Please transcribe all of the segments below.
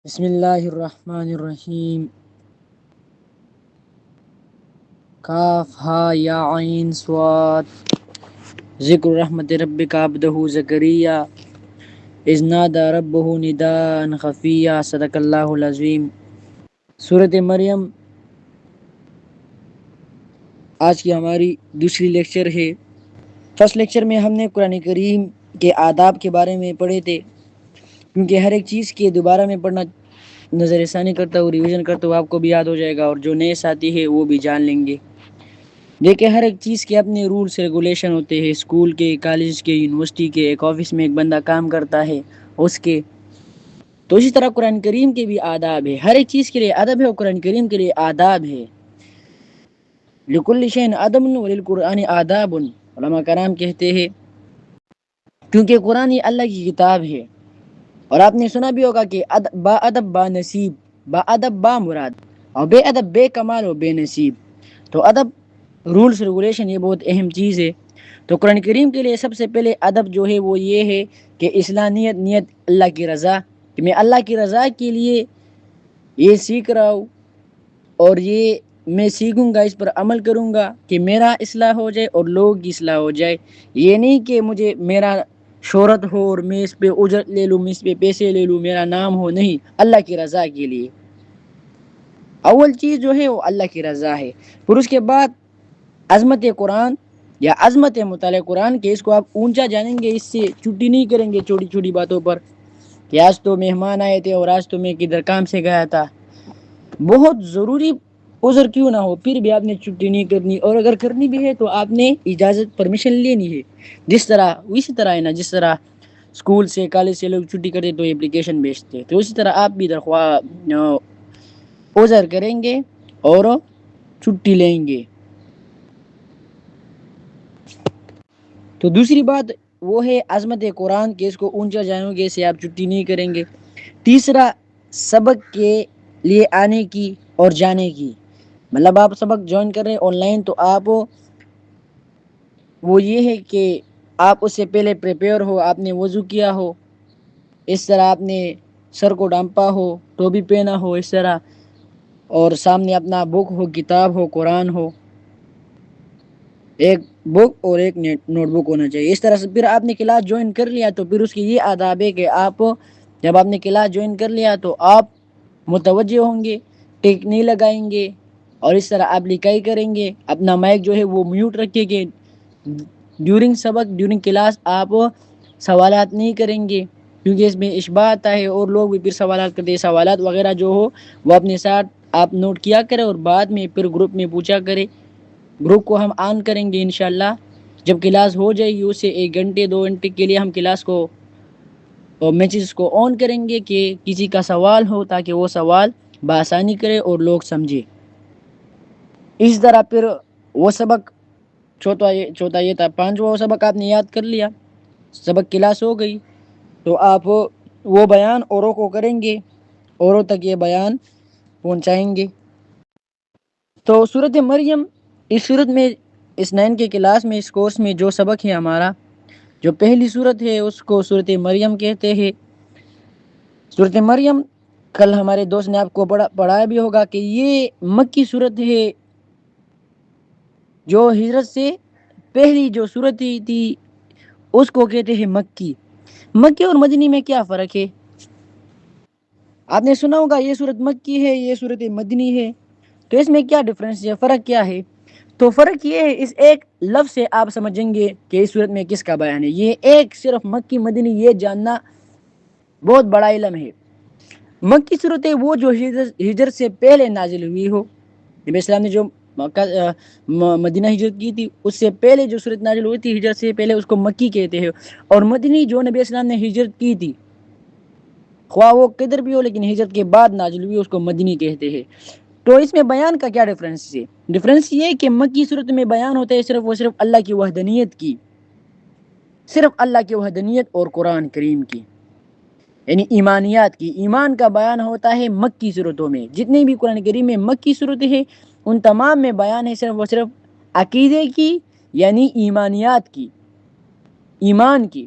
بسم اللہ الرحمن الرحیم کاف ہا یا عین صاد ذکر رحمت ربک عبدہ زکریا اذ نادى ربہ نداء خفیا صدق اللہ العظیم۔ سورۃ مریم آج کی ہماری دوسری لیکچر ہے۔ فرسٹ لیکچر میں ہم نے قرآن کریم کے آداب کے بارے میں پڑھے تھے، کیونکہ ہر ایک چیز کے دوبارہ میں پڑھنا نظر ثانی کرتا ہوں، ریویژن کرتا ہوں، آپ کو بھی یاد ہو جائے گا اور جو نئے ساتھی ہیں وہ بھی جان لیں گے۔ دیکھیں، ہر ایک چیز کے اپنے رولس ریگولیشن ہوتے ہیں، اسکول کے، کالج کے، یونیورسٹی کے، ایک آفس میں ایک بندہ کام کرتا ہے اس کے، تو اسی طرح قرآن کریم کے بھی آداب ہے۔ ہر ایک چیز کے لیے ادب ہے اور قرآن کریم کے لیے آداب ہے۔ لکل شیء ادب وللقرآن آداب، علماء کرام کہتے ہیں، کیونکہ قرآن یہ اللہ کی کتاب ہے۔ اور آپ نے سنا بھی ہوگا کہ با ادب با نصیب، با ادب با مراد، اور بے ادب بے کمال و بے نصیب۔ تو ادب، رولس ریگولیشن، یہ بہت اہم چیز ہے۔ تو قرآن کریم کے لیے سب سے پہلے ادب جو ہے وہ یہ ہے کہ اصلاح نیت اللہ کی رضا، کہ میں اللہ کی رضا کے لیے یہ سیکھ رہا ہوں اور یہ میں سیکھوں گا، اس پر عمل کروں گا کہ میرا اصلاح ہو جائے اور لوگوں کی اصلاح ہو جائے۔ یہ نہیں کہ مجھے میرا شہرت ہو اور میں اس پہ اجرت لے لوں، میں اس پہ پیسے لے لوں، میرا نام ہو، نہیں، اللہ کی رضا کے لیے اول چیز جو ہے وہ اللہ کی رضا ہے۔ پھر اس کے بعد عظمت قرآن یا عظمت مطالعہ قرآن کے، اس کو آپ اونچا جانیں گے، اس سے چھٹی نہیں کریں گے چھوٹی چھوٹی باتوں پر کہ آج تو مہمان آئے تھے اور آج تو میں کدھر کام سے گیا تھا۔ بہت ضروری عذر کیوں نہ ہو پھر بھی آپ نے چھٹی نہیں کرنی، اور اگر کرنی بھی ہے تو آپ نے اجازت پرمیشن لینی ہے۔ اسی طرح ہے نا، جس طرح اسکول سے کالج سے لوگ چھٹی کرتے تو اپلیکیشن بھیجتے، تو اسی طرح آپ بھی عذر کریں گے اور چھٹی لیں گے۔ تو دوسری بات وہ ہے عظمت قرآن کے، اس کو اونچا جانو گے، سے آپ چھٹی نہیں کریں گے۔ تیسرا، سبق کے لیے آنے کی اور جانے کی، مطلب آپ سبق جوائن کر رہے ہیں آن لائن، تو آپ وہ یہ ہے کہ آپ اس سے پہلے پریپیئر ہو، آپ نے وضو کیا ہو، اس طرح آپ نے سر کو ڈھانپا ہو، ٹوپی پہنا ہو اس طرح، اور سامنے اپنا بک ہو، کتاب ہو، قرآن ہو، ایک بک اور ایک نوٹ بک ہونا چاہیے۔ اس طرح سے پھر آپ نے کلاس جوائن کر لیا تو پھر اس کی یہ آداب ہے کہ آپ جب آپ نے کلاس جوائن کر لیا تو آپ متوجہ ہوں گے، ٹیک نہیں لگائیں گے، اور اس طرح آپ لکھائی کریں گے، اپنا مائک جو ہے وہ میوٹ رکھے گے۔ ڈیورنگ سبق، ڈیورنگ کلاس آپ سوالات نہیں کریں گے، کیونکہ اس میں اشباع آتا ہے اور لوگ بھی پھر سوالات کرتے ہیں۔ سوالات وغیرہ جو ہو وہ اپنے ساتھ آپ نوٹ کیا کریں اور بعد میں پھر گروپ میں پوچھا کرے۔ گروپ کو ہم آن کریں گے انشاءاللہ جب کلاس ہو جائے گی، اس سے 1 گھنٹے 2 گھنٹے کے لیے ہم کلاس کو اور میچز کو آن کریں گے کہ کسی کا سوال ہو تاکہ وہ سوال بآسانی کرے اور لوگ سمجھے۔ اس طرح پھر وہ سبق چوتھا یہ تھا۔ پانچواں سبق آپ نے یاد کر لیا، سبق کلاس ہو گئی، تو آپ وہ بیان اوروں کو کریں گے، اوروں تک یہ بیان پہنچائیں گے۔ تو سورۃ مریم، اس سورت میں، اس 9 کے کلاس میں، اس کورس میں جو سبق ہے ہمارا، جو پہلی سورت ہے اس کو سورۃ مریم کہتے ہیں۔ سورۃ مریم کل ہمارے دوست نے آپ کو پڑھایا بھی ہوگا کہ یہ مکی سورت ہے، جو ہجرت سے پہلی جو سورت تھی اس کو کہتے ہیں مکی۔ مکی اور مدنی میں کیا فرق ہے؟ آپ نے سنا ہوگا یہ سورت مکی ہے، یہ سورت مدنی ہے، تو اس میں کیا ڈفرینس ہے، فرق کیا ہے؟ تو فرق یہ ہے، اس ایک لفظ سے آپ سمجھیں گے کہ اس صورت میں کس کا بیان ہے۔ یہ ایک صرف مکی مدنی یہ جاننا بہت بڑا علم ہے۔ مکی صورت ہے وہ جو ہجرت سے پہلے نازل ہوئی ہو، نبی اسلام نے جو مدینہ ہجرت کی تھی اس سے پہلے جو صورت نازل ہوئی تھی ہجرت سے پہلے، اس کو مکی کہتے ہیں۔ اور مدنی جو نبی اسلام نے ہجرت کی تھی، خواہ وہ کدھر بھی ہو لیکن ہجرت کے بعد نازل ہوئی، اس کو مدنی کہتے ہیں۔ تو اس میں بیان کا کیا ڈفرینس ہے؟ ڈفرینس یہ کہ مکی صورت میں بیان ہوتا ہے صرف اللہ کی وحدانیت کی، صرف اللہ کی وحدانیت اور قرآن کریم کی، یعنی ایمانیات کی۔ ایمان کا بیان ہوتا ہے مکی صورتوں میں، جتنی بھی قرآن کریم میں مکی صورتیں ہیں ان تمام میں بیان ہے صرف عقیدے کی، یعنی ایمانیات کی، ایمان کی۔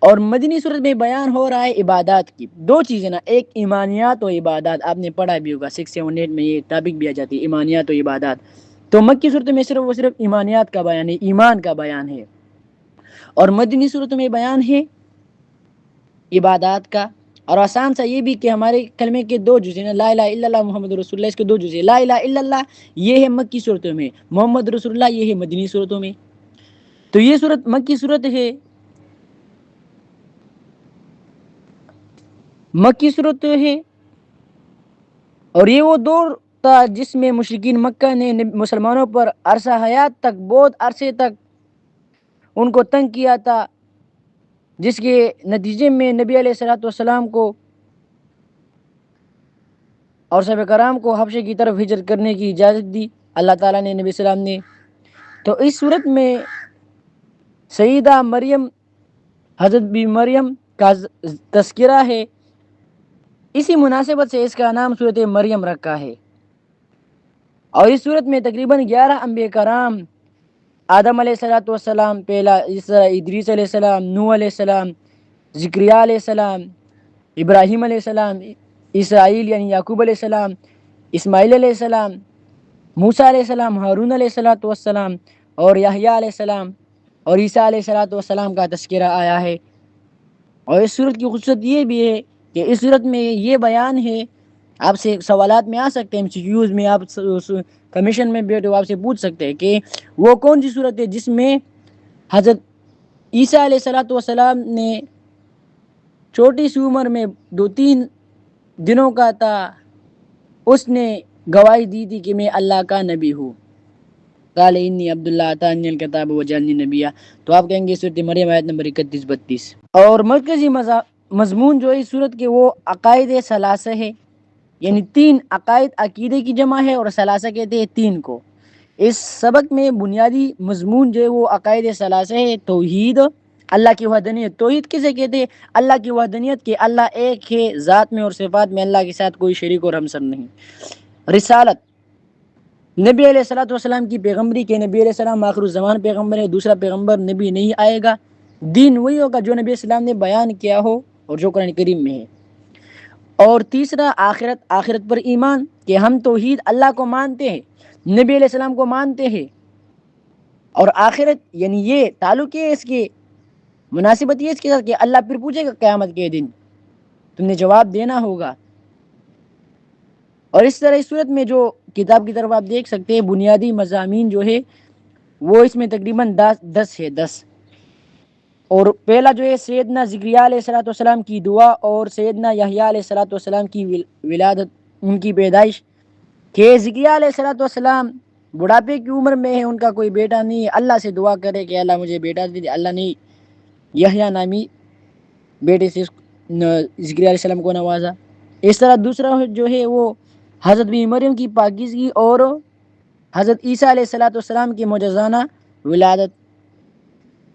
اور مدنی صورت میں بیان ہو رہا ہے عبادات کی دو چیزیں نا، ایک ایمانیات و عبادات، آپ نے پڑھا بھی ہوگا 678 میں یہ ٹاپک بھی آ جاتی ہے ایمانیات و عبادات. تو مکی صورت میں صرف وہ صرف ایمانیات کا بیان ہے، ایمان کا بیان ہے، اور مدنی صورت میں بیان ہے عبادات کا. اور آسان سا یہ بھی کہ ہمارے کلمے کے دو جزء ہیں، لا الہ الا اللہ محمد رسول اللہ، اس کے دو جزء، لا الہ الا اللہ یہ ہے مکی صورتوں میں، محمد رسول اللہ یہ ہے مدنی صورتوں میں. تو یہ صورت مکی صورت ہے، مکی صورت ہے، اور یہ وہ دور تھا جس میں مشرکین مکہ نے مسلمانوں پر عرصہ حیات تک، بہت عرصے تک ان کو تنگ کیا تھا، جس کے نتیجے میں نبی علیہ الصلوۃ والسلام کو اور صحابہ کرام کو حبشے کی طرف ہجرت کرنے کی اجازت دی اللہ تعالیٰ نے نبی السلام نے. تو اس صورت میں سیدہ مریم، حضرت بی مریم کا تذکرہ ہے، اسی مناسبت سے اس کا نام صورت مریم رکھا ہے. اور اس صورت میں تقریباً 11 انبیاء کرام، آدم علیہ الصلوۃ والسلام پہلا، اس طرح ادریس علیہ السلام، نوح علیہ السلام، زکریا علیہ السلام، ابراہیم علیہ السلام، اسرائیل یعنی یعقوب علیہ السلام، اسماعیل علیہ السلام، موسیٰ علیہ السلام، ہارون علیہ الصلوۃ والسلام، اور یحییٰ علیہ السلام اور عیسیٰ علیہ الصلوۃ والسلام کا تذکرہ آیا ہے. اور اس صورت کی خصوصیت یہ بھی ہے کہ اس صورت میں یہ بیان ہے، آپ سے سوالات میں آ سکتے ہیں، MCQs میں، آپ کمیشن میں بیٹھے آپ سے پوچھ سکتے ہیں کہ وہ کون سی صورت ہے جس میں حضرت عیسیٰ علیہ الصلوۃ والسلام نے چھوٹی سی عمر میں 2-3 دنوں کا تھا، اس نے گواہی دی تھی کہ میں اللہ کا نبی ہوں. قال انی عبداللہ آتانی الکتاب وجعلنی نبیا. تو آپ کہیں گے سورۃ مریم آیت نمبر 31-32. اور مرکزی مضمون جو ہے اس صورت کے وہ عقائد ثلاثہ ہے، یعنی 3 عقائد، عقیدے کی جمع ہے، اور ثلاثہ کہتے ہیں 3 کو. اس سبق میں بنیادی مضمون جو ہے وہ عقائد ثلاثہ ہے، توحید، اللہ کی وحدانیت. توحید کسے کہتے ہیں؟ اللہ کی وحدانیت، کہ اللہ ایک ہے، ذات میں اور صفات میں اللہ کے ساتھ کوئی شریک اور ہمسر نہیں. رسالت، نبی علیہ الصلوۃ والسلام کی پیغمبری، کہ نبی علیہ السلام آخر الزمان پیغمبر ہے، دوسرا پیغمبر نبی نہیں آئے گا. دین وہی ہوگا جو نبی السلام نے بیان کیا ہو اور جو قرآن کریم میں ہے. اور تیسرا آخرت، آخرت پر ایمان، کہ ہم توحید اللہ کو مانتے ہیں، نبی علیہ السلام کو مانتے ہیں، اور آخرت یعنی یہ تعلق ہے، اس کی مناسبت یہ اس کے ساتھ کہ اللہ پھر پوچھے گا قیامت کے دن، تم نے جواب دینا ہوگا. اور اس طرح اس صورت میں جو کتاب کی طرف آپ دیکھ سکتے ہیں، بنیادی مضامین جو ہے وہ اس میں تقریباً 10 ہے 10. اور پہلا جو ہے سیدنا زکریا علیہ الصلوۃ والسلام کی دعا، اور سیدنا یحییٰ علیہ الصلوۃ والسلام کی ولادت، ان کی پیدائش، کہ زکریا علیہ الصلوۃ والسلام بڑھاپے کی عمر میں ہے، ان کا کوئی بیٹا نہیں ہے، اللہ سے دعا کرے کہ اللہ مجھے بیٹا دے دے. اللہ نے یحییٰ نامی بیٹے سے زکریا علیہ السلام کو نوازا. اس طرح دوسرا جو ہے وہ حضرت بی مریم کی پاکیزگی، اور حضرت عیسیٰ علیہ الصلوۃ والسلام کی معجزانہ ولادت،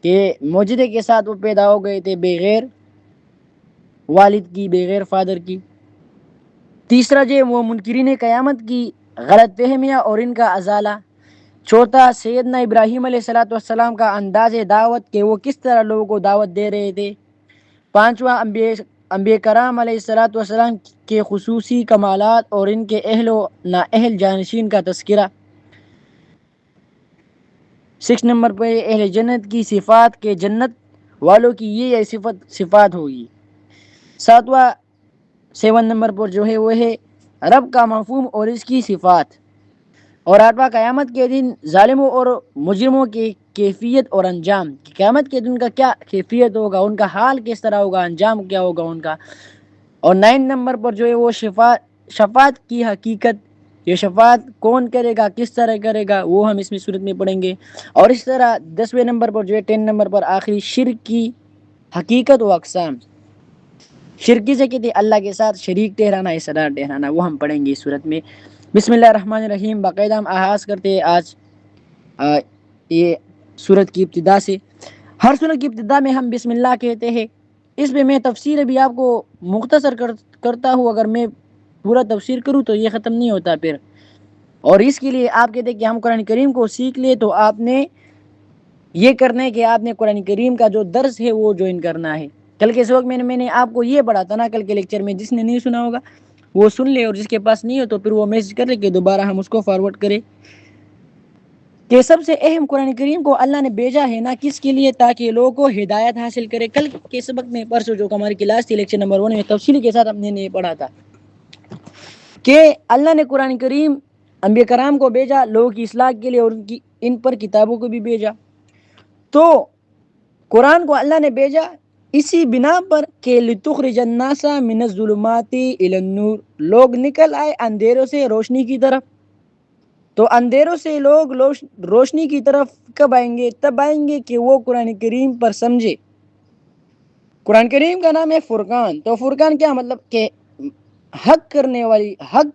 کہ معجزے کے ساتھ وہ پیدا ہو گئے تھے بغیر والد کی، بغیر فادر کی. تیسرا جو وہ منکرین قیامت کی غلط فہمیاں اور ان کا ازالہ. چوتھا سیدنا ابراہیم علیہ الصلوۃ والسلام کا انداز دعوت، کہ وہ کس طرح لوگوں کو دعوت دے رہے تھے. پانچواں انبیاء کرام علیہ الصلوۃ والسلام کے خصوصی کمالات اور ان کے اہل و نااہل جانشین کا تذکرہ. 6 نمبر پہ اہل جنت کی صفات، کہ جنت والوں کی یہ صفات ہوگی. 7 نمبر پر جو ہے وہ ہے رب کا مفہوم اور اس کی صفات. اور 8واں قیامت کے دن ظالموں اور مجرموں کی کیفیت اور انجام، قیامت کے دن کا کیا کیفیت ہوگا، ان کا حال کس طرح ہوگا، انجام کیا ہوگا ان کا. اور 9 نمبر پر جو ہے وہ شفاعت کی حقیقت، یہ شفاعت کون کرے گا، کس طرح کرے گا، وہ ہم اس میں صورت میں پڑھیں گے. اور اس طرح 10ویں نمبر پر جو ہے 10 نمبر پر آخری شرک کی حقیقت و اقسام. شرکی سے کہتے اللہ کے ساتھ شریک ٹھہرانا، حصہ ٹھہرانا، وہ ہم پڑھیں گے اس صورت میں. بسم اللہ الرحمن الرحیم. باقاعدہ ہم آغاز کرتے ہیں آج یہ سورت کی ابتدا سے. ہر سورت کی ابتدا میں ہم بسم اللہ کہتے ہیں. اس میں تفسیر ابھی آپ کو مختصر کرتا ہوں، اگر میں پورا تفسیر کروں تو یہ ختم نہیں ہوتا پھر. اور اس کے لیے آپ کہتے ہیں کہ ہم قرآن کریم کو سیکھ لیں، تو آپ نے یہ کرنا ہے کہ آپ نے قرآن کریم کا جو درس ہے وہ جوائن کرنا ہے. کل کے سبق میں نے آپ کو یہ پڑھا تھا نا کل کے لیکچر میں، جس نے نہیں سنا ہوگا وہ سن لے، اور جس کے پاس نہیں ہو تو پھر وہ میسج کر لے کہ دوبارہ ہم اس کو فارورڈ کریں، کہ سب سے اہم قرآن کریم کو اللہ نے بھیجا ہے نا کس کے لیے؟ تاکہ لوگوں کو ہدایت حاصل کرے۔ کل کے سبق میں پرسوں جو ہماری کلاس تھی لیکچر نمبر 1 میں تفصیلی کے ساتھ ہم نے پڑھا تھا کہ اللہ نے قرآن کریم انبیاء کرام کو بھیجا لوگوں کی اصلاح کے لیے، اور ان پر کتابوں کو بھی بھیجا۔ تو قرآن کو اللہ نے بھیجا اسی بنا پر کہ لتخرج الناس من الظلمات الی النور، لوگ نکل آئے اندھیروں سے روشنی کی طرف۔ تو اندھیروں سے لوگ روشنی کی طرف کب آئیں گے؟ تب آئیں گے کہ وہ قرآن کریم پر سمجھے۔ قرآن کریم کا نام ہے فرقان۔ تو فرقان کیا مطلب؟ کہ حق کرنے والی، حق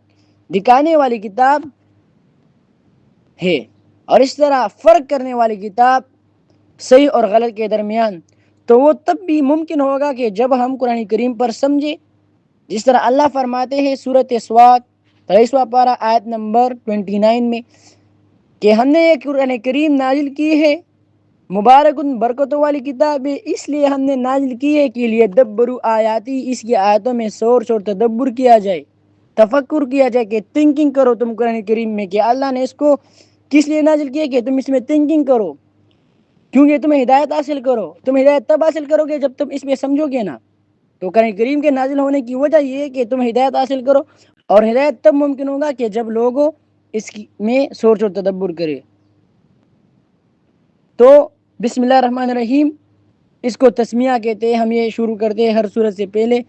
دکھانے والی کتاب ہے، اور اس طرح فرق کرنے والی کتاب صحیح اور غلط کے درمیان۔ تو وہ تب بھی ممکن ہوگا کہ جب ہم قرآن کریم پر سمجھے، جس طرح اللہ فرماتے ہیں سورۃ صاد 23واں پارہ آیت نمبر 29 میں کہ ہم نے یہ قرآن کریم نازل کی ہے مبارک برکتوں والی کتاب ہے، اس لیے ہم نے نازل کی ہے کہ لیدبروا آیاتی، اس کی آیتوں میں سوچ اور تدبر کیا جائے، تفکر کیا جائے، کہ تھنکنگ کرو تم قرآن کریم میں، کہ اللہ نے اس کو کس لیے نازل کیا کہ تم اس میں تھنکنگ کرو، کیونکہ تمہیں ہدایت حاصل کرو۔ تم ہدایت تب حاصل کرو گے جب تم اس میں سمجھو گے نا۔ تو قرآن کریم کے نازل ہونے کی وجہ یہ ہے کہ تم ہدایت حاصل کرو، اور ہدایت تب ممکن ہوگا کہ جب لوگوں اس میں سوچ اور تدبر کرے۔ تو بسم اللہ الرحمن الرحیم اس کو تسمیہ کہتے ہیں۔ ہم یہ شروع کرتے ہیں ہر سورت سے پہلے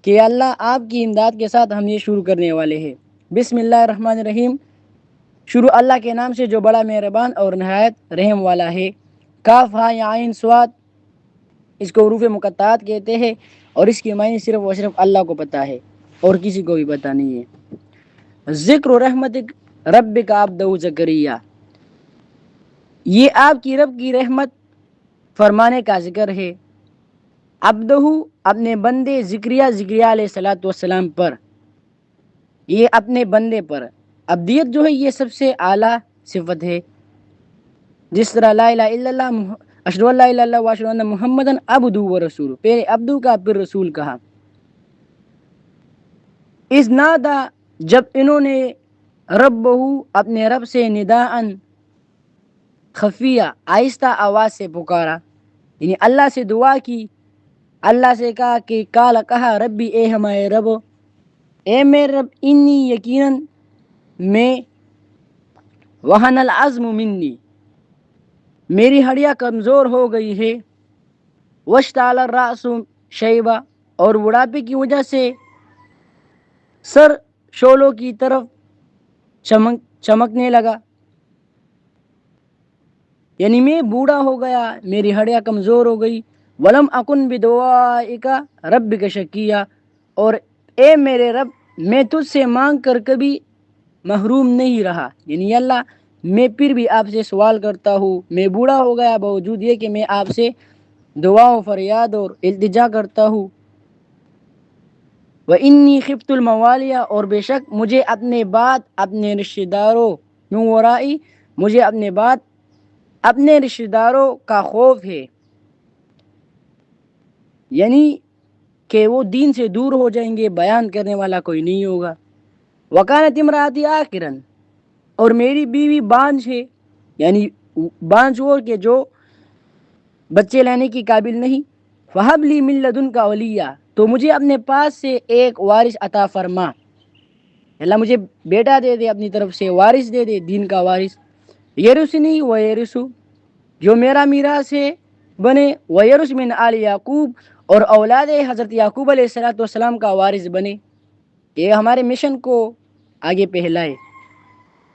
کہ اللہ آپ کی امداد کے ساتھ ہم یہ شروع کرنے والے ہیں۔ بسم اللہ الرحمن الرحیم، شروع اللہ کے نام سے جو بڑا مہربان اور نہایت رحم والا ہے۔ کاف ہا یا عین صاد، اس کو حروف مقطعات کہتے ہیں، اور اس کی معنی صرف و صرف اللہ کو پتہ ہے اور کسی کو بھی پتہ نہیں ہے۔ ذکر رحمتک ربک عبدہ زکریا، یہ آپ کی رب کی رحمت فرمانے کا ذکر ہے۔ عبدہ، اپنے بندے، زکریا علیہ السلام پر، یہ اپنے بندے پر۔ عبدیت جو ہے یہ سب سے اعلیٰ صفت ہے، جس طرح لا الہ الا اللہ، اشہد ان لا الہ الا اللہ واشہد ان محمدًا عبدہ ورسولہ، پہلے عبدہ کا پھر رسول کہا۔ اذ نادا، جب انہوں نے ربہ، اپنے رب سے، نداءً خفیہ، آہستہ آواز سے پکارا، یعنی اللہ سے دعا کی، اللہ سے کہا کہ قال، کہا، ربی، اے ہمارے رب، اے میرے رب، انی، یقیناً میں، وہن العظم منی، میری ہڈیاں کمزور ہو گئی ہے، واشتعل الرأس شیبہ، اور بڑھاپے کی وجہ سے سر شولوں کی طرف چمکنے لگا، یعنی میں بوڑھا ہو گیا، میری ہڈیاں کمزور ہو گئی۔ ولم اکن بدعائک ربک شقیا، اور اے میرے رب، میں تجھ سے مانگ کر کبھی محروم نہیں رہا، یعنی اللہ میں پھر بھی آپ سے سوال کرتا ہوں، میں بوڑھا ہو گیا باوجود یہ کہ میں آپ سے دعا و فریاد اور التجا کرتا ہوں۔ وَإِنِّي خِفْتُ الْمَوَالِيَ، اور بے شک مجھے اپنے بعد اپنے رشتہ داروں، من ورائی، مجھے اپنے بعد اپنے رشتہ داروں کا خوف ہے، یعنی کہ وہ دین سے دور ہو جائیں گے، بیان کرنے والا کوئی نہیں ہوگا۔ وَكَانَتِ امْرَأَتِي عَاقِرًا، اور میری بیوی بانجھ ہے، یعنی بانجھ ہو کہ جو بچے لانے کی قابل نہیں۔ فَهَبْ لِي مِن لَّدُنْكَ وَلِيًّا، تو مجھے اپنے پاس سے ایک وارث عطا فرما، اللہ مجھے بیٹا دے دے، اپنی طرف سے وارث دے دے، دین کا وارث۔ یرثنی ویرث، جو میرا میراث ہے بنے، ویرث من آل یعقوب، اور اولاد حضرت یعقوب علیہ السلام کا وارث بنے، یہ ہمارے مشن کو آگے پھیلائے۔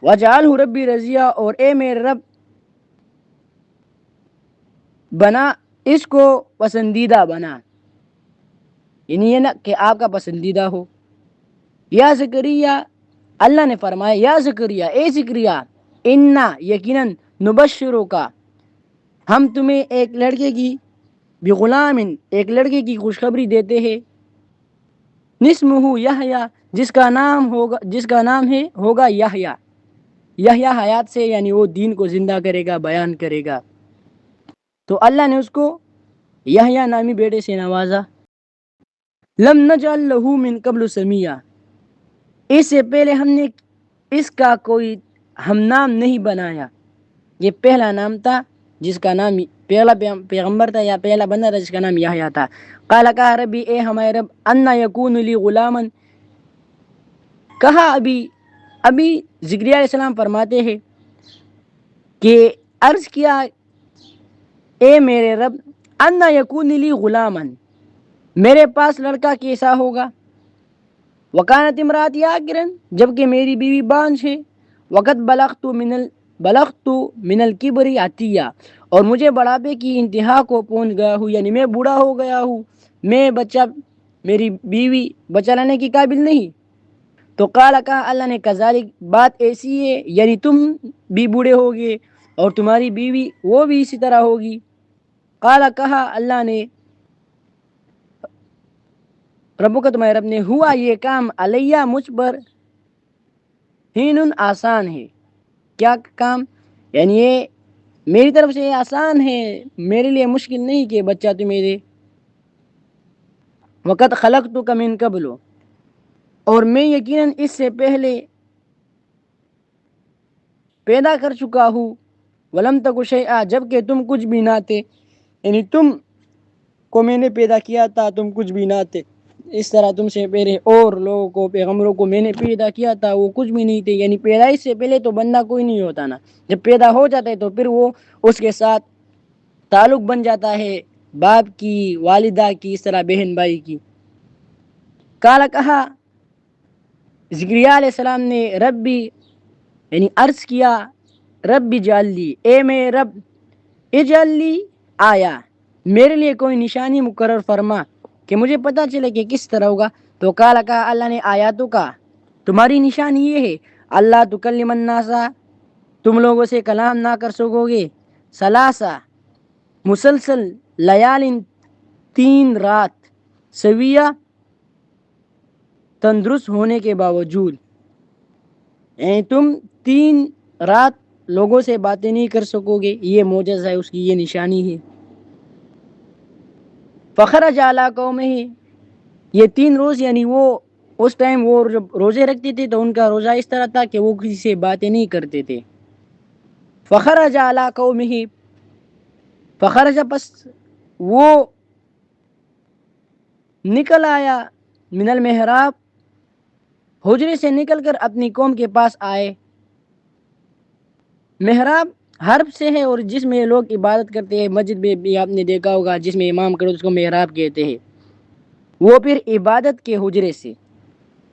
وجعلہ ربی رضیہ، اور اے میرے رب بنا اس کو پسندیدہ بنا، یعنی یہ نہ کہ آپ کا پسندیدہ ہو۔ یا زکریا، اللہ نے فرمایا، یا زکریا، اے زکریا، انا، یقیناً، نبشرو کا، ہم تمہیں ایک لڑکے کی، بغلام، ایک لڑکے کی خوشخبری دیتے ہیں، نسمہ یحییٰ، جس کا نام ہوگا یحییٰ، یحییٰ حیات سے، یعنی وہ دین کو زندہ کرے گا، بیان کرے گا۔ تو اللہ نے اس کو یحییٰ نامی بیٹے سے نوازا۔ لم نجعل لہ من قبل سمیہ، اس سے پہلے ہم نے اس کا کوئی ہم نام نہیں بنایا۔ یہ پہلا نام تھا جس کا نام پہلا پیغمبر تھا یا پہلا بندہ تھا جس کا نام یحییٰ تھا۔ قال کہا ربی اے ہمارے رب، انا یکون لی غلاما، کہا ابھی زکریا علیہ السلام فرماتے ہیں کہ عرض کیا اے میرے رب، انا یکون لی غلاما، میرے پاس لڑکا کیسا ہوگا؟ وکانت امراتی عاقرا، جبکہ میری بیوی بانجھ ہے۔ وقت بلغت من الکبر عتیہ، اور مجھے بڑھاپے کی انتہا کو پہنچ گیا ہوں، یعنی میں بوڑھا ہو گیا ہوں، میری بیوی بچہ لانے کی قابل نہیں۔ تو قال کہا اللہ نے کذالک، بات ایسی ہے، یعنی تم بھی بوڑھے ہوگے اور تمہاری بیوی وہ بھی اسی طرح ہوگی۔ قال کہا اللہ نے، ربک تمہارے رب نے، ہوا یہ کام علیہ مجھ پر ہین آسان ہے۔ کیا کام؟ یعنی یہ میری طرف سے آسان ہے، میرے لیے مشکل نہیں کہ بچہ تمہیں دے۔ وقت خلقتک من قبل، اور میں یقیناً اس سے پہلے پیدا کر چکا ہوں، ولم تک شیئا، جبکہ تم کچھ بھی نہ تھے، یعنی تم کو میں نے پیدا کیا تھا، تم کچھ بھی نہ تھے۔ اس طرح تم سے پہلے اور لوگوں کو، پیغمبروں کو میں نے پیدا کیا تھا، وہ کچھ بھی نہیں تھے، یعنی پیدائش سے پہلے تو بندہ کوئی نہیں ہوتا نا، جب پیدا ہو جاتا ہے تو پھر وہ اس کے ساتھ تعلق بن جاتا ہے، باپ کی، والدہ کی، اس طرح بہن بھائی کی۔ قال کہا زکریا علیہ السلام نے، ربی، یعنی عرض کیا، رب اجعل لی، اے میرے رب، اجعل لی آیا، میرے لیے کوئی نشانی مقرر فرما کہ مجھے پتہ چلے کہ کس طرح ہوگا۔ تو قال کہا اللہ نے، آیاتو کا، تمہاری نشانی یہ ہے، اللہ تکلم الناس، تم لوگوں سے کلام نہ کر سکو گے، ثلاثہ، مسلسل، لیال، 3 رات، سویہ، تندرست ہونے کے باوجود، یعنی تم 3 رات لوگوں سے باتیں نہیں کر سکو گے، یہ معجزہ ہے، اس کی یہ نشانی ہے۔ فخرج علی قومہ، یہ 3 روز، یعنی وہ اس ٹائم وہ جب روزے رکھتے تھے تو ان کا روزہ اس طرح تھا کہ وہ کسی سے باتیں نہیں کرتے تھے۔ فخرج علی قومہ، فخرج، پس وہ نکل آیا، من المحراب، حجرے سے نکل کر اپنی قوم کے پاس آئے۔ محراب حرب سے ہے، اور جس میں لوگ عبادت کرتے ہیں، مسجد میں بھی آپ نے دیکھا ہوگا جس میں امام کرو اس کو محراب کہتے ہیں، وہ پھر عبادت کے حجرے سے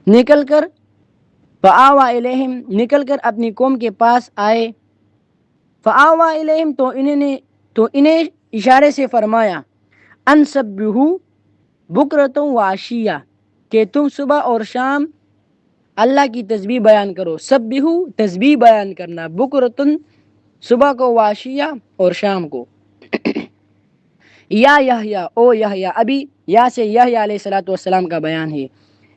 نکل کر فآویٰ الیہم، نکل کر اپنی قوم کے پاس آئے۔ فآویٰ الیہم، تو انہیں اشارے سے فرمایا، ان سبحوا بکرۃ وعشیہ، کہ تم صبح اور شام اللہ کی تسبیح بیان کرو۔ سبحوا، تسبیح بیان کرنا، بکرۃ، صبح کو، وعشیہ، اور شام کو۔ یا یحییٰ، او یحییٰ، ابھی یا سے یحییٰ علیہ السلام کا بیان ہے۔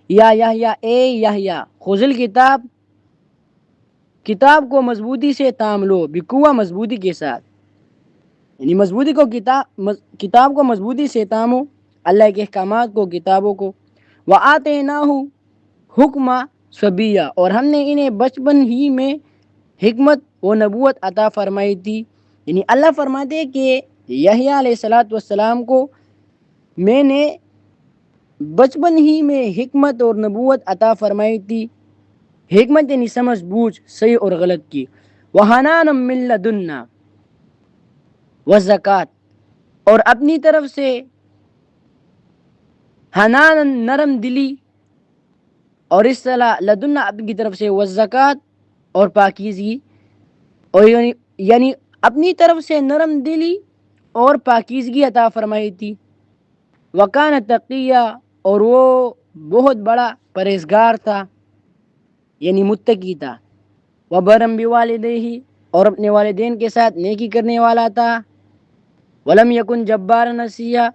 یا یحییٰ، اے یحییٰ، خذ الکتاب، کتاب کو مضبوطی سے تام لو، بقوہ، مضبوطی کے ساتھ، یعنی مضبوطی کو کتاب کو مضبوطی سے تامو، اللہ کے احکامات کو، کتابوں کو۔ وَآتَيْنَاهُ حُکْمًا صَبِیًّا، اور ہم نے انہیں بچپن ہی میں حکمت و نبوت عطا فرمائی تھی، یعنی اللہ فرماتے ہیں کہ یحییٰ علیہ السلام کو میں نے بچپن ہی میں حکمت اور نبوت عطا فرمائی تھی۔ حکمت یعنی سمجھ بوجھ صحیح اور غلط کی۔ وَحَنَانًا مِن لَدُنَّا وَزَکَاۃ، اور اپنی طرف سے حنان، نرم دلی، اور اس طرح لدنا، اپنی طرف سے، وزکات، اور پاکیزگی، اور یعنی اپنی طرف سے نرم دلی اور پاکیزگی عطا فرمائی تھی۔ وکان تقیہ، اور وہ بہت بڑا پرہیزگار تھا، یعنی متقی تھا۔ وبرم بوالدیہ، اور اپنے والدین کے ساتھ نیکی کرنے والا تھا۔ ولم یکن جبارا عصیا،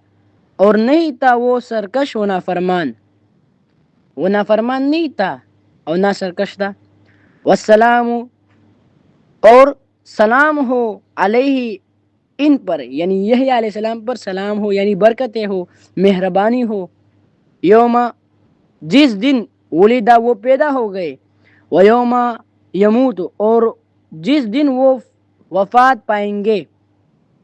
اور نہیں تھا وہ سرکش و نافرمان، وہ نافرمان نہیں تھا اور نہ سرکش تھا۔ والسلام، اور سلام ہو علیہ، ان پر یعنی یحییٰ علیہ السلام پر سلام ہو، یعنی برکتیں ہو، مہربانی ہو، یوم جس دن ولیدہ وہ پیدا ہو گئے، و یوم یموت اور جس دن وہ وفات پائیں گے،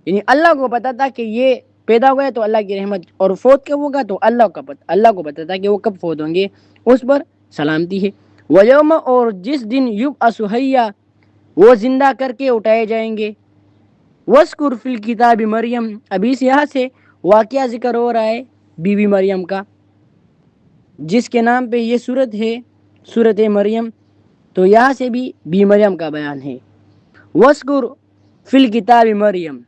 یعنی اللہ کو پتا تھا کہ یہ پیدا ہوا ہے تو اللہ کی رحمت، اور فوت کب ہوگا تو اللہ کو پتا تھا کہ وہ کب فوت ہوں گے، اس پر سلامتی ہے۔ ویوم اور جس دن یبعث حیا وہ زندہ کر کے اٹھائے جائیں گے۔ وذکر فی الکتاب مریم، ابھی اس یہاں سے واقعہ ذکر ہو رہا ہے بی بی مریم کا، جس کے نام پہ یہ صورت ہے صورت مریم، تو یہاں سے بھی بی مریم کا بیان ہے۔ وذکر فی الکتاب مریم،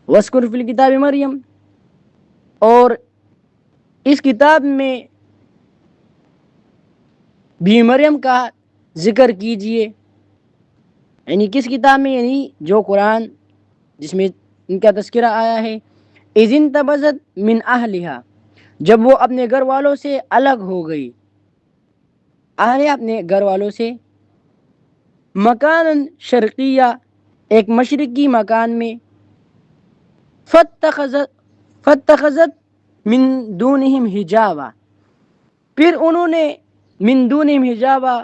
وذکر فی الکتاب مریم، اور اس کتاب میں بی مریم کا ذکر کیجئے، یعنی کس کتاب میں؟ یعنی جو قرآن جس میں ان کا تذکرہ آیا ہے۔ اذ انتبذت من اہلہا، جب وہ اپنے گھر والوں سے الگ ہو گئی، اہلیہ اپنے گھر والوں سے، مکان شرقیہ ایک مشرقی مکان میں، فاتخذت من دونہم حجابا، پھر انہوں نے من دونہم حجابا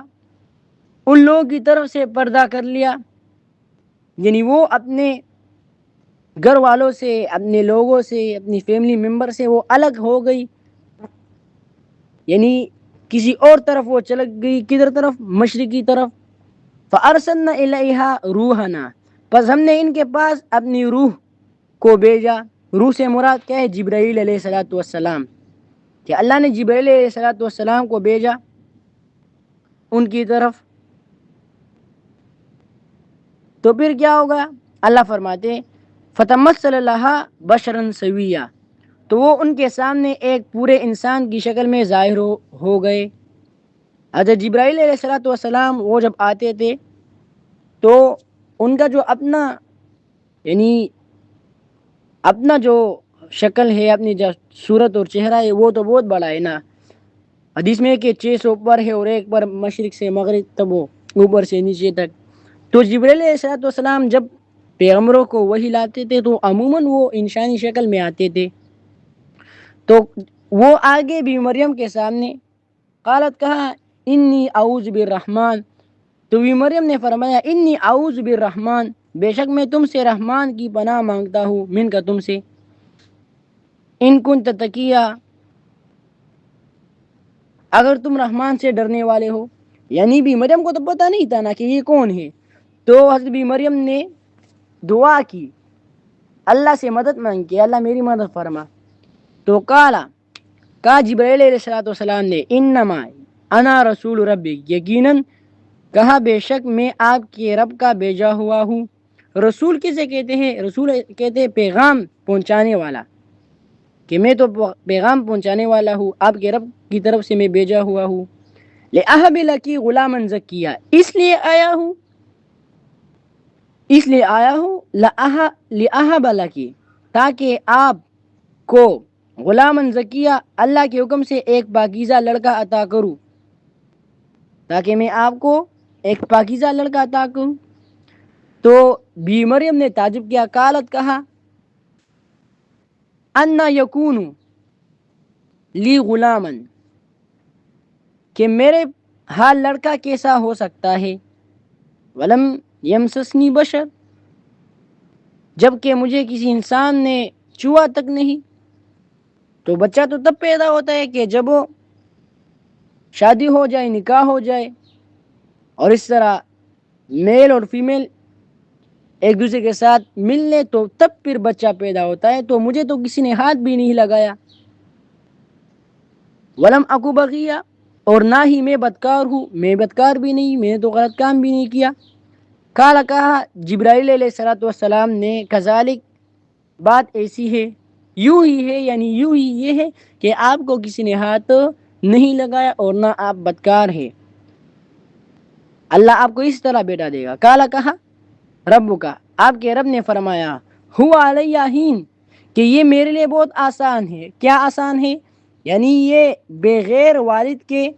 ان لوگوں کی طرف سے پردہ کر لیا، یعنی وہ اپنے گھر والوں سے، اپنے لوگوں سے، اپنی فیملی ممبر سے وہ الگ ہو گئی، یعنی کسی اور طرف وہ چل گئی، کدھر طرف؟ مشرقی طرف۔ فارسلنا الیہا روحنا، پس ہم نے ان کے پاس اپنی روح کو بھیجا۔ روح سے مراد کیا ہے؟ جبرائیل علیہ الصلوۃ والسلام، کہ اللہ نے جبرائیل علیہ الصلوۃ والسلام کو بھیجا ان کی طرف۔ تو پھر کیا ہوگا؟ اللہ فرماتے فتمثل لہا بشرا سویا، تو وہ ان کے سامنے ایک پورے انسان کی شکل میں ظاہر ہو گئے۔ حضرت جبرائیل علیہ الصلوۃ والسلام وہ جب آتے تھے تو ان کا جو یعنی اپنا جو شکل ہے، اپنی جو صورت اور چہرہ ہے، وہ تو بہت بڑا ہے نا۔ حدیث میں کہ 600 پر ہے، اور ایک پر مشرق سے مغرب تک، وہ اوپر سے نیچے تک۔ تو جبرائیل علیہ الصلوۃ والسلام جب پیغمبروں کو وحی لاتے تھے تو عموماً وہ انسانی شکل میں آتے تھے۔ تو وہ آگے بھی مریم کے سامنے قالت، کہا انی اعوذ بالرحمن، تو بھی مریم نے فرمایا انی اعوذ بالرحمن، بے شک میں تم سے رحمان کی پناہ مانگتا ہوں، من کا تم سے، ان کنت تقیہ، اگر تم رحمان سے ڈرنے والے ہو۔ یعنی بھی مریم کو تو پتہ نہیں تھا نا کہ یہ کون ہے، تو حضرت بھی مریم نے دعا کی، اللہ سے مدد مانگی کہ اللہ میری مدد فرما۔ تو کہا جبرائیل علیہ الصلوۃ والسلام نے انما انا رسول ربک، یقیناً کہا بے شک میں آپ کے رب کا بھیجا ہوا ہوں۔ رسول کسے کہتے ہیں؟ رسول کہتے ہیں پیغام پہنچانے والا، کہ میں تو پیغام پہنچانے والا ہوں، آپ کے رب کی طرف سے میں بھیجا ہوا ہوں۔ لأہب لکی غلاما زکیہ، اس لیے آیا ہوں لأہب لکی، تاکہ آپ کو غلاما زکیہ، اللہ کے حکم سے ایک پاکیزہ لڑکا عطا کروں، تاکہ میں آپ کو ایک پاکیزہ لڑکا عطا کروں۔ تو بی مریم نے تعجب کیا، قالت، کہا انا یکون لی غلاما، کہ میرے ہاں لڑکا کیسا ہو سکتا ہے، ولم یمسسنی بشر، جبکہ مجھے کسی انسان نے چھوا تک نہیں۔ تو بچہ تو تب پیدا ہوتا ہے کہ جب وہ شادی ہو جائے، نکاح ہو جائے، اور اس طرح میل اور فیمیل ایک دوسرے کے ساتھ مل لے، تو تب پھر بچہ پیدا ہوتا ہے۔ تو مجھے تو کسی نے ہاتھ بھی نہیں لگایا، ولم اکو بغیہ، اور نہ ہی میں بدکار ہوں، میں بدکار بھی نہیں، میں نے تو غلط کام بھی نہیں کیا۔ کہا جبرائیل علیہ الصلوۃ والسلام نے کذالک، بات ایسی ہے، یوں ہی ہے، یعنی یوں ہی یہ ہے کہ آپ کو کسی نے ہاتھ نہیں لگایا اور نہ آپ بدکار ہے، اللہ آپ کو اس طرح بیٹا دے گا۔ کہا رب کا، آپ کے رب نے فرمایا، ہوا علیہ ہین، کہ یہ میرے لیے بہت آسان ہے۔ کیا آسان ہے؟ یعنی یہ بغیر والد کے،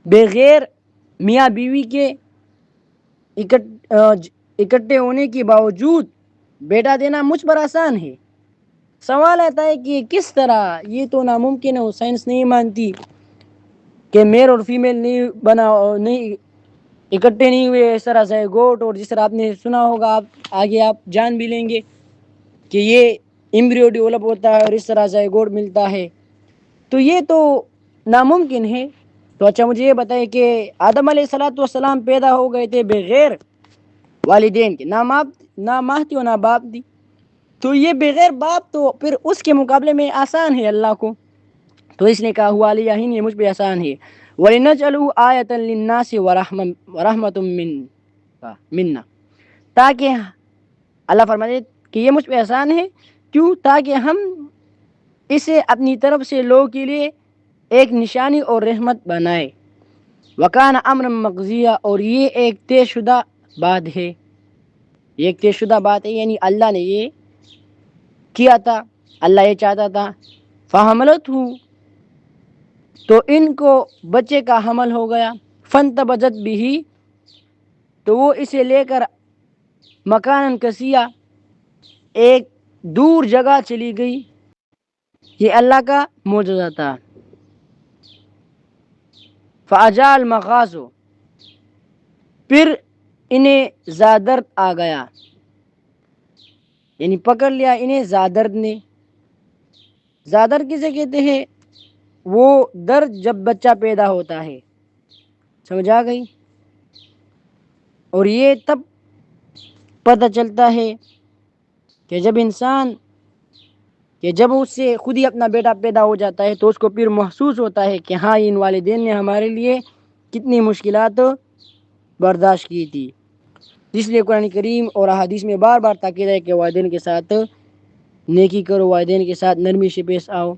بغیر میاں بیوی کے اکٹھے ہونے کے باوجود بیٹا دینا مجھ پر آسان ہے. سوال آتا ہے کہ کس طرح؟ یہ تو ناممکن ہے. سائنس نہیں مانتی کہ میل اور فیمیل نہیں اکٹھے نہیں ہوئے اس طرح سے گوٹ. اور جس طرح آپ نے سنا ہوگا، آپ آگے آپ جان بھی لیں گے کہ یہ ایمبریو ڈیولپ ہوتا ہے اور اس طرح سے گوٹ ملتا ہے. تو یہ تو ناممکن ہے. تو اچھا مجھے یہ بتائیں کہ آدم علیہ الصلوۃ والسلام پیدا ہو گئے تھے بغیر والدین کے، نہ ماں تھی اور نہ باپ تھی. تو یہ بغیر باپ تو پھر اس کے مقابلے میں آسان ہے اللہ کو. تو اس نے کہا ہوا لیہین یہ مجھ پہ آسان ہے. وَلِنَجْعَلُهُ آیَةً لِلنَّاسِ وَرَحْمَةٌ مِنَّا. تاکہ اللہ فرماتے کہ یہ مجھ پہ آسان ہے. کیوں؟ تاکہ ہم اسے اپنی طرف سے لوگوں کے لیے ایک نشانی اور رحمت بنائے. وَكَانَ أَمْرًا مَقْضِيًّا. اور یہ ایک طے شدہ بات ہے. یہ ایک طے شدہ بات ہے، یعنی اللہ نے یہ کیا تھا، اللہ یہ چاہتا تھا. فَحَمَلَتْهُ. تو ان کو بچے کا حمل ہو گیا. فَانْتَبَذَتْ بِهِ. تو وہ اسے لے کر مکاناً قصیّا، ایک دور جگہ چلی گئی. یہ اللہ کا معجزہ تھا. فَأَجَاءَ الْمَخَاضُ. پھر انہیں زادرد آ گیا، یعنی پکڑ لیا انہیں زادرد نے. زادرد کسے کہتے ہیں؟ وہ درد جب بچہ پیدا ہوتا ہے. سمجھ آ گئی؟ اور یہ تب پتہ چلتا ہے کہ جب اس سے خود ہی اپنا بیٹا پیدا ہو جاتا ہے تو اس کو پھر محسوس ہوتا ہے کہ ہاں ان والدین نے ہمارے لیے کتنی مشکلات برداشت کی تھی. اس لیے قرآن کریم اور احادیث میں بار بار تاکید ہے کہ والدین کے ساتھ نیکی کرو، والدین کے ساتھ نرمی سے پیش آؤ.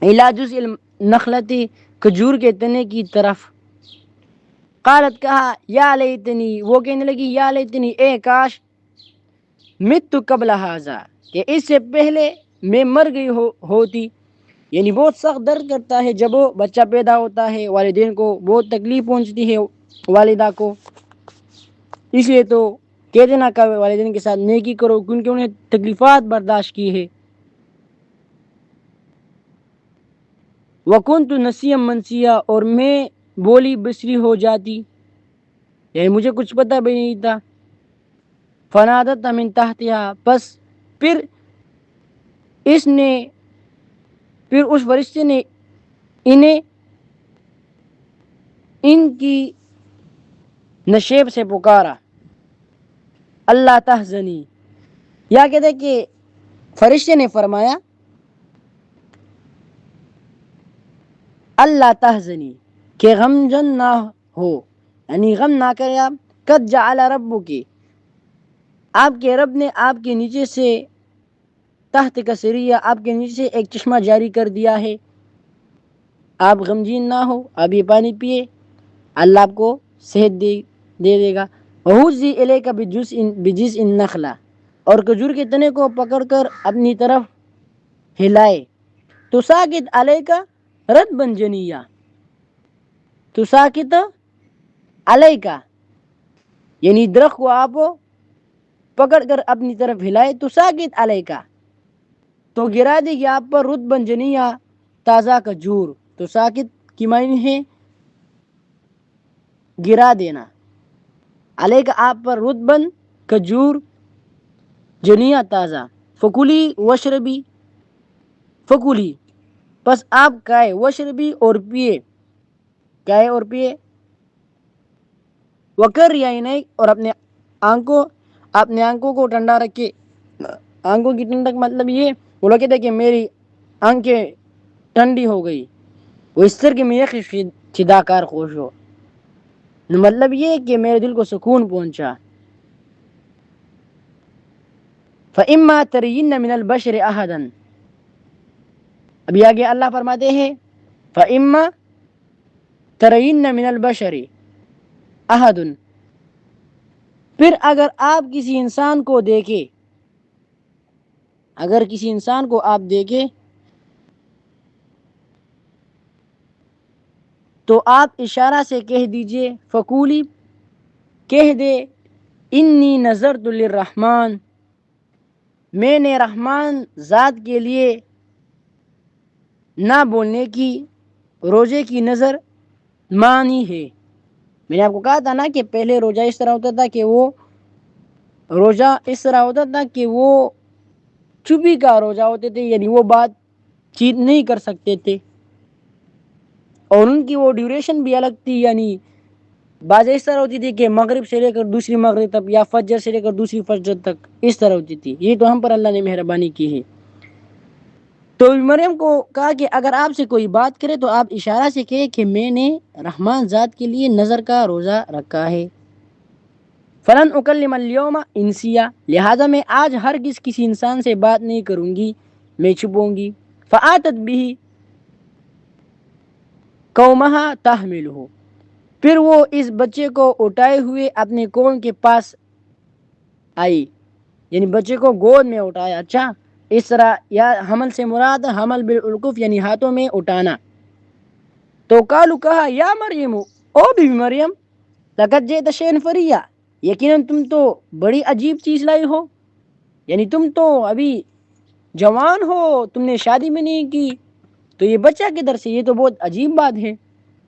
علاج النخلتی. کھجور کے تنے کی طرف. قالت کہا یا لیتنی. وہ کہنے لگی یا لیتنی اے کاش مت قبل ھذا، کہ اس سے پہلے میں مر گئی ہوتی. یعنی بہت سخت درد کرتا ہے جب وہ بچہ پیدا ہوتا ہے، والدین کو بہت تکلیف پہنچتی ہے والدہ کو. اس لیے تو کہتے نا کہ والدین کے ساتھ نیکی کرو، کیونکہ انہیں تکلیفات برداشت کی ہے. وَكُنْتُ نَسِيًّا مَنْسِيًّا. اور میں بولی بسری ہو جاتی، یعنی مجھے کچھ پتہ بھی نہیں تھا. فَنَادَتْ مِنْ تَحْتِهَا. پس پھر اس فرشتے نے انہیں ان کی نشیب سے پکارا. اللہ تحزنی. یا کہتے کہ فرشتے نے فرمایا اللہ تحزنی، کہ غمجن نہ ہو، یعنی غم نہ کرے آپ. قد جعل ربک. آپ کے رب نے آپ کے نیچے سے تحت کا سریہ، آپ کے نیچے سے ایک چشمہ جاری کر دیا ہے. آپ غمگین نہ ہو، آپ یہ پانی پیے، اللہ آپ کو صحت دے دے گا. وَهُزِّي إِلَيْكَ بِجِذْعِ النَّخْلَةِ. اور کھجور کے تنے کو پکڑ کر اپنی طرف ہلائے. تُسَاقِطْ عَلَيْكَ رَطْبًا جَنِيًّا. تُسَاقِطْ عَلَيْكَ، یعنی درخت کو آپ پکڑ کر اپنی طرف ہلائے. تُسَاقِطْ عَلَيْكَ، تو گرا دے گی آپ پر رطبًا جنیّا، تازہ کھجور. تو ساکت کی معنی ہے گرا دینا. علیہ کا آپ پر رطبًا کھجور، جنیّا تازہ. فکلی وشربی. فکلی پس آپ کھائے، وشربی اور پیے، کھائے اور پیے. وکر یعنی اور اپنے آنکھوں کو ٹھنڈا رکھے. آنکھوں کی ٹھنڈک مطلب یہ، وہ لوگ کہتے ہیں کہ میری آنکھیں ٹھنڈی ہو گئی، وہ اس طرح کی میرے خدا کار خوش ہو. مطلب یہ کہ میرے دل کو سکون پہنچا. فَإِمَّا تَرَيِنَّ مِنَ الْبَشَرِ أَحَدًا. ابھی آگے اللہ فرماتے ہیں فَإِمَّا تَرَيِنَّ مِنَ الْبَشَرِ أَحَدٌ. پھر اگر آپ کسی انسان کو دیکھیں، اگر کسی انسان کو آپ دیکھیں تو آپ اشارہ سے کہہ دیجئے، فقولی کہہ دے، انی نظرت للرحمن، میں نے رحمان ذات کے لیے نہ بولنے کی، روزے کی نظر مانی ہے۔ میں نے آپ کو کہا تھا نا کہ پہلے روزہ اس طرح ہوتا تھا کہ وہ چپی کا روزہ ہوتے تھے، یعنی وہ بات چیت نہیں کر سکتے تھے، اور ان کی وہ ڈیوریشن بھی الگ تھی، یعنی بعض اس طرح ہوتی تھی کہ مغرب سے لے کر دوسری مغرب تک، یا فجر سے لے کر دوسری فجر تک، اس طرح ہوتی تھی۔ یہ تو ہم پر اللہ نے مہربانی کی ہے۔ تو مریم کو کہا کہ اگر آپ سے کوئی بات کرے تو آپ اشارہ سے کہے کہ میں نے رحمان ذات کے لیے نظر کا روزہ رکھا ہے۔ فلن اکلم اليوم انسیا، لہذا میں آج ہرگز کسی انسان سے بات نہیں کروں گی، میں چھپوں گی۔ فآتت به قومہا تحملہ، پھر وہ اس بچے کو اٹھائے ہوئے اپنے قوم کے پاس آئی، یعنی بچے کو گود میں اٹھایا۔ اچھا، اس طرح، یا حمل سے مراد حمل بالعلقف یعنی ہاتھوں میں اٹھانا۔ تو قالو کہا، یا مریم، او بی مریم، لقد جئت شیئا فریا، یقیناً تم تو بڑی عجیب چیز لائی ہو، یعنی تم تو ابھی جوان ہو، تم نے شادی بھی نہیں کی، تو یہ بچہ کدھر سے؟ یہ تو بہت عجیب بات ہے۔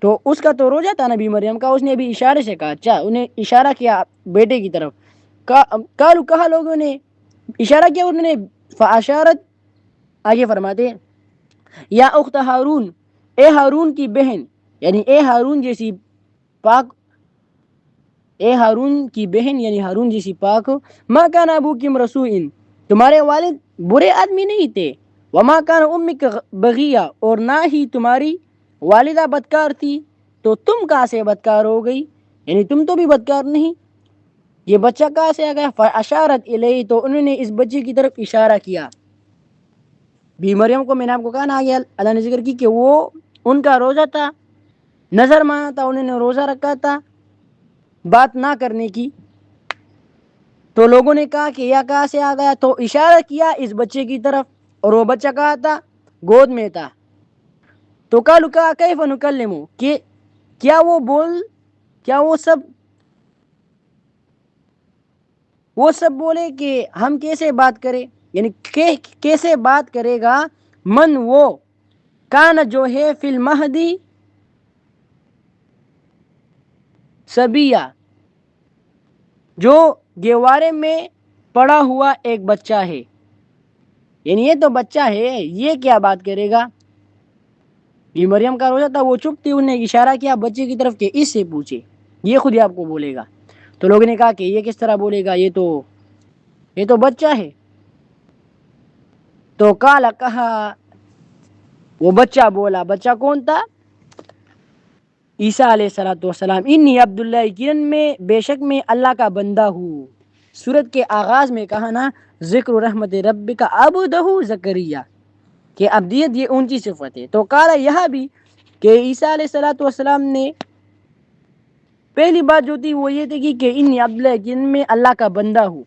تو اس کا تو روزہ تھا نبی مریم کا، اس نے بھی اشارے سے کہا، اچھا انہیں اشارہ کیا بیٹے کی طرف۔ قالو کہا لوگوں نے، اشارہ کیا انہوں نے، فاشارت، آگے فرماتے ہیں، یا اخت ہارون، اے ہارون کی بہن، یعنی اے ہارون جیسی پاک، اے ہارون کی بہن یعنی ہارون جیسی پاک ہو، ما کان ابوک امرؤ، تمہارے والد برے آدمی نہیں تھے، وما کان امک بغیہ، اور نہ ہی تمہاری والدہ بدکار تھی، تو تم کہاں سے بدکار ہو گئی؟ یعنی تم تو بھی بدکار نہیں، یہ بچہ کہاں سے آ گیا؟ فاشارت الیہ، تو انہوں نے اس بچے کی طرف اشارہ کیا۔ بی مریم کو میں نے آپ کو کہا نا آگے اللہ نے ذکر کی کہ وہ ان کا روزہ تھا، نظر مانا تھا، انہوں نے روزہ رکھا تھا بات نہ کرنے کی۔ تو لوگوں نے کہا کہ یا کہاں سے آ گیا؟ تو اشارہ کیا اس بچے کی طرف، اور وہ بچہ کہاں تھا؟ گود میں تھا۔ تو قالوا کہا کیف نکلم، کہ کیا وہ سب بولے کہ ہم کیسے بات کریں، یعنی کیسے بات کرے گا، من وہ، کان جو ہے، فی المہدی صبیہ، جو گہوارے میں پڑا ہوا ایک بچہ ہے، یعنی یہ تو بچہ ہے، یہ کیا بات کرے گا؟ یہ مریم کا روزہ تھا، وہ چپ تھی، انہوں نے اشارہ کیا بچے کی طرف کہ اس سے پوچھے، یہ خود ہی آپ کو بولے گا۔ تو لوگوں نے کہا کہ یہ کس طرح بولے گا، یہ تو بچہ ہے۔ تو قال، کہا وہ بچہ بولا، بچہ کون تھا؟ عیسیٰ علیہ السلام، انی عبداللہ، یقیناً میں بے شک میں اللہ کا بندہ ہوں۔ سورت کے آغاز میں کہا نا، ذکر رحمت ربک عبدہ زکریا، کہ عبدیت یہ اونچی صفت ہے۔ تو قال، یہاں بھی کہ عیسیٰ علیہ السلام نے پہلی بات جو تھی وہ یہ تھی کہ انی عبداللہ، یقیناً میں اللہ کا بندہ ہوں،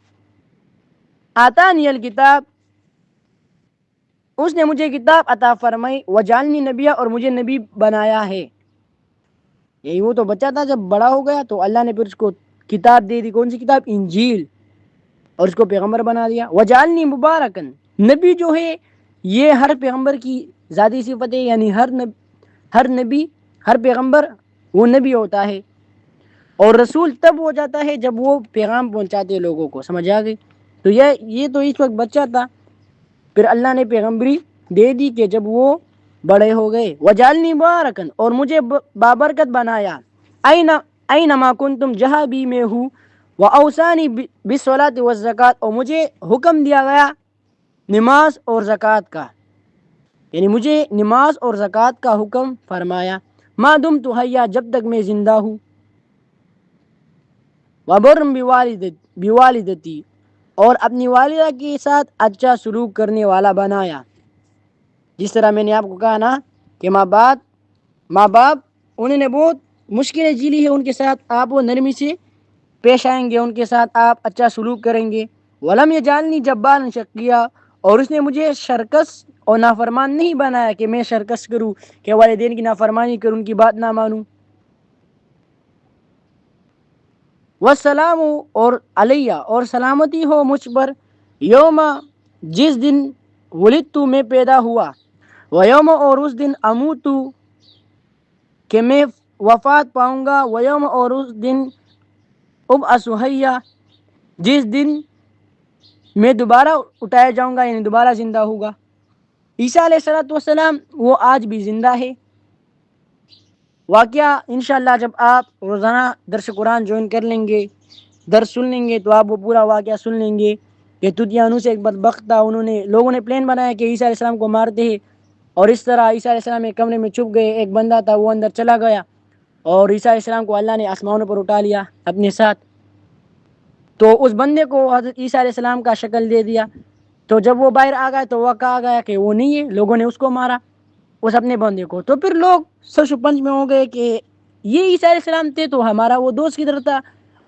آتانی الکتاب، اس نے مجھے کتاب عطا فرمائی، وجعلنی نبیہ، اور مجھے نبی بنایا ہے۔ یہی وہ تو بچہ تھا، جب بڑا ہو گیا تو اللہ نے پھر اس کو کتاب دے دی، کون سی کتاب؟ انجیل، اور اس کو پیغمبر بنا دیا۔ وجعلنی مبارکن، نبی جو ہے یہ ہر پیغمبر کی ذاتی صفت ہے، یعنی ہر نبی، ہر پیغمبر وہ نبی ہوتا ہے، اور رسول تب ہو جاتا ہے جب وہ پیغام پہنچاتے لوگوں کو، سمجھ آ گئی؟ تو یہ تو اس وقت بچہ تھا، پھر اللہ نے پیغمبری دے دی کہ جب وہ بڑے ہو گئے۔ وجعلنی مبارکن، اور مجھے بابرکت بنایا، اینما کنتم، جہاں بھی میں ہوں، واوصانی بالصلاۃ والزکوۃ، اور مجھے حکم دیا گیا نماز اور زکوٰۃ کا، یعنی مجھے نماز اور زکوٰۃ کا حکم فرمایا، ما دمت حیا، جب تک میں زندہ ہوں، وبرم بوالدتی، اور اپنی والدہ کے ساتھ اچھا سلوک کرنے والا بنایا۔ جس طرح میں نے آپ کو کہا نا کہ ماں باپ انہوں نے بہت مشکلیں جھیلی ہے، ان کے ساتھ آپ وہ نرمی سے پیش آئیں گے، ان کے ساتھ آپ اچھا سلوک کریں گے۔ ولم یجعلنی جبارا شقیا، اور اس نے مجھے شرکس اور نافرمان نہیں بنایا کہ میں شرکش کروں، کہ والدین کی نافرمانی کروں، ان کی بات نہ مانوں. والسلام اور علیہ اور سلامتی ہو مجھ پر، یوم جس دن ولدت میں پیدا ہوا، ویوم اور اس دن اموت کہ میں وفات پاؤں گا، ویوم اور اس دن ابعث حیا جس دن میں دوبارہ اٹھایا جاؤں گا، یعنی دوبارہ زندہ ہوگا. عیسیٰ علیہ السلام وہ آج بھی زندہ ہے. واقعہ انشاءاللہ جب آپ روزانہ درس قرآن جوائن کر لیں گے، درس سن لیں گے، تو آپ وہ پورا واقعہ سن لیں گے کہ تدیانو سے ایک بدبخت تھا، لوگوں نے پلان بنایا کہ عیسیٰ علیہ السلام کو مارتے ہیں، اور اس طرح عیسیٰ علیہ السلام ایک کمرے میں چھپ گئے. ایک بندہ تھا وہ اندر چلا گیا اور عیسیٰ علیہ السلام کو اللہ نے آسمانوں پر اٹھا لیا اپنے ساتھ. تو اس بندے کو حضرت عیسیٰ علیہ السلام کا شکل دے دیا. تو جب وہ باہر آ گئے تو وہ کہا گیا کہ وہ نہیں ہے، لوگوں نے اس کو مارا، اس اپنے بندے کو. تو پھر لوگ سش پنج میں ہو گئے کہ یہ عیسیٰ علیہ السلام تھے تو ہمارا وہ دوست کدھر تھا،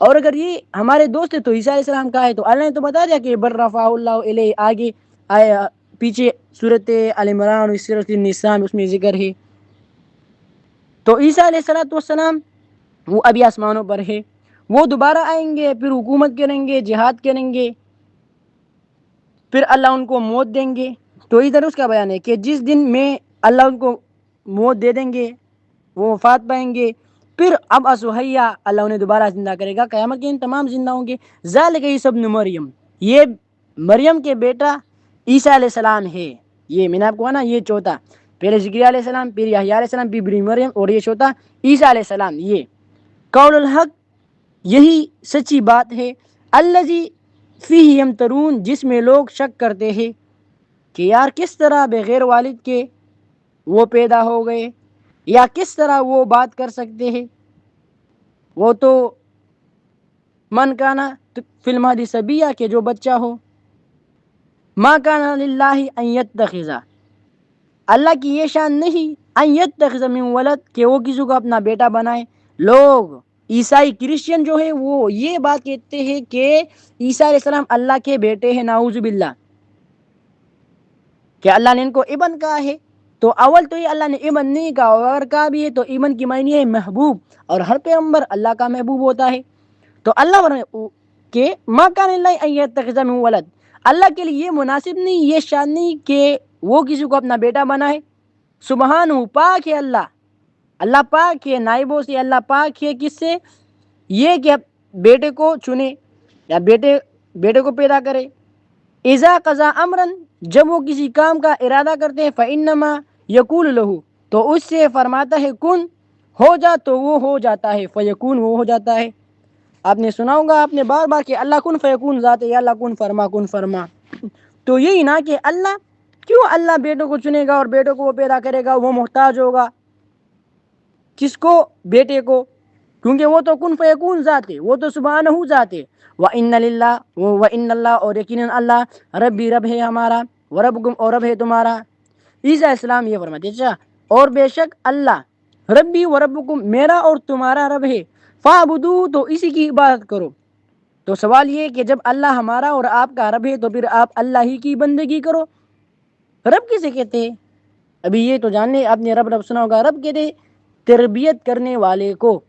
اور اگر یہ ہمارے دوست تھے تو عیسیٰ علیہ السلام کا ہے. تو اللہ نے تو بتا دیا کہ بر رفع اللہ علیہ، آگے آیا پیچھے صورت آل عمران اور صورت النساء اس میں ذکر ہے. تو عیسیٰ علیہ السلام وہ ابھی آسمانوں پر ہے، وہ دوبارہ آئیں گے، پھر حکومت کریں گے، جہاد کریں گے، پھر اللہ ان کو موت دیں گے. تو ادھر اس کا بیان ہے کہ جس دن میں اللہ ان کو موت دے دیں گے، وہ وفات پائیں گے، پھر اب اسوحیا اللہ انہیں دوبارہ زندہ کرے گا، قیامت کے دن تمام زندہ ہوں گے. ذالک عیسی ابن مریم، یہ مریم کے بیٹا عیسیٰ علیہ السلام ہے. یہ میں نے آپ کو نا یہ چوتھا، پہلے زکریا علیہ السلام، پھر یحییٰ علیہ السلام، پھر ابن مریم، اور یہ چوتھا عیسیٰ علیہ السلام. یہ قول الحق، یہی سچی بات ہے، الذی فیہ یمترون، جس میں لوگ شک کرتے ہیں کہ یار کس طرح بغیر والد کے وہ پیدا ہو گئے، یا کس طرح وہ بات کر سکتے ہیں. وہ تو من کانا فی المہد صبیہ، کہ جو بچہ ہو. ما کان للہ ان یتخذ، اللہ کی یہ شان نہیں، ان یتخذ من ولد، کہ وہ کسی کو اپنا بیٹا بنائے. لوگ عیسائی کرسچن جو ہے وہ یہ بات کہتے ہیں کہ عیسیٰ علیہ السلام اللہ کے بیٹے ہیں، نعوذ باللہ، کہ اللہ نے ان کو ابن کہا ہے. تو اول تو یہ اللہ نے ابن نہیں کہا، اور اگر کہا بھی ہے تو ابن کی معنی ہے محبوب، اور ہر پیغمبر اللہ کا محبوب ہوتا ہے. تو اللہ کہ ما کان للہ ان یتخذ من ولد، اللہ کے لیے یہ مناسب نہیں، یہ شان نہیں کہ وہ کسی کو اپنا بیٹا بنائے. سبحانہ، پاک ہے اللہ، اللہ پاک ہے نائبوں سے، اللہ پاک ہے کس سے، یہ کہ بیٹے کو چنے یا بیٹے کو پیدا کرے. اذا قضا امرن، جب وہ کسی کام کا ارادہ کرتے ہیں، فانما یقول له، تو اس سے فرماتا ہے کن، ہو جا، تو وہ ہو جاتا ہے، فیکون، وہ ہو جاتا ہے. آپ نے سنا ہوگا، آپ نے بار بار کہ اللہ کن فیکون ذات ہے، یا اللہ کن فرما، کن فرما. تو یہی نا کہ اللہ کیوں اللہ بیٹوں کو چنے گا اور بیٹوں کو وہ پیدا کرے گا، وہ محتاج ہوگا کس کو، بیٹے کو، کیونکہ وہ تو کن فیکون ذات ہے، وہ تو سبحانہ ذات ہے. وَإِنَّ لِلَّهِ وَإِنَّ اللَّهَ، اور یقیناً اللہ، ربی رب ہے ہمارا، وربکم اور رب ہے تمہارا. عیسیٰ علیہ السلام یہ فرماتے ہیں اور بے شک اللہ ربی وربکم، میرا اور تمہارا رب ہے، فاعبدوہ، تو اسی کی عبادت کرو. تو سوال یہ کہ جب اللہ ہمارا اور آپ کا رب ہے تو پھر آپ اللہ ہی کی بندگی کرو. رب کسے کہتے ہیں؟ ابھی یہ تو جاننے، آپ نے رب سنا ہوگا. رب کہتے ہیں تربیت کرنے والے کو،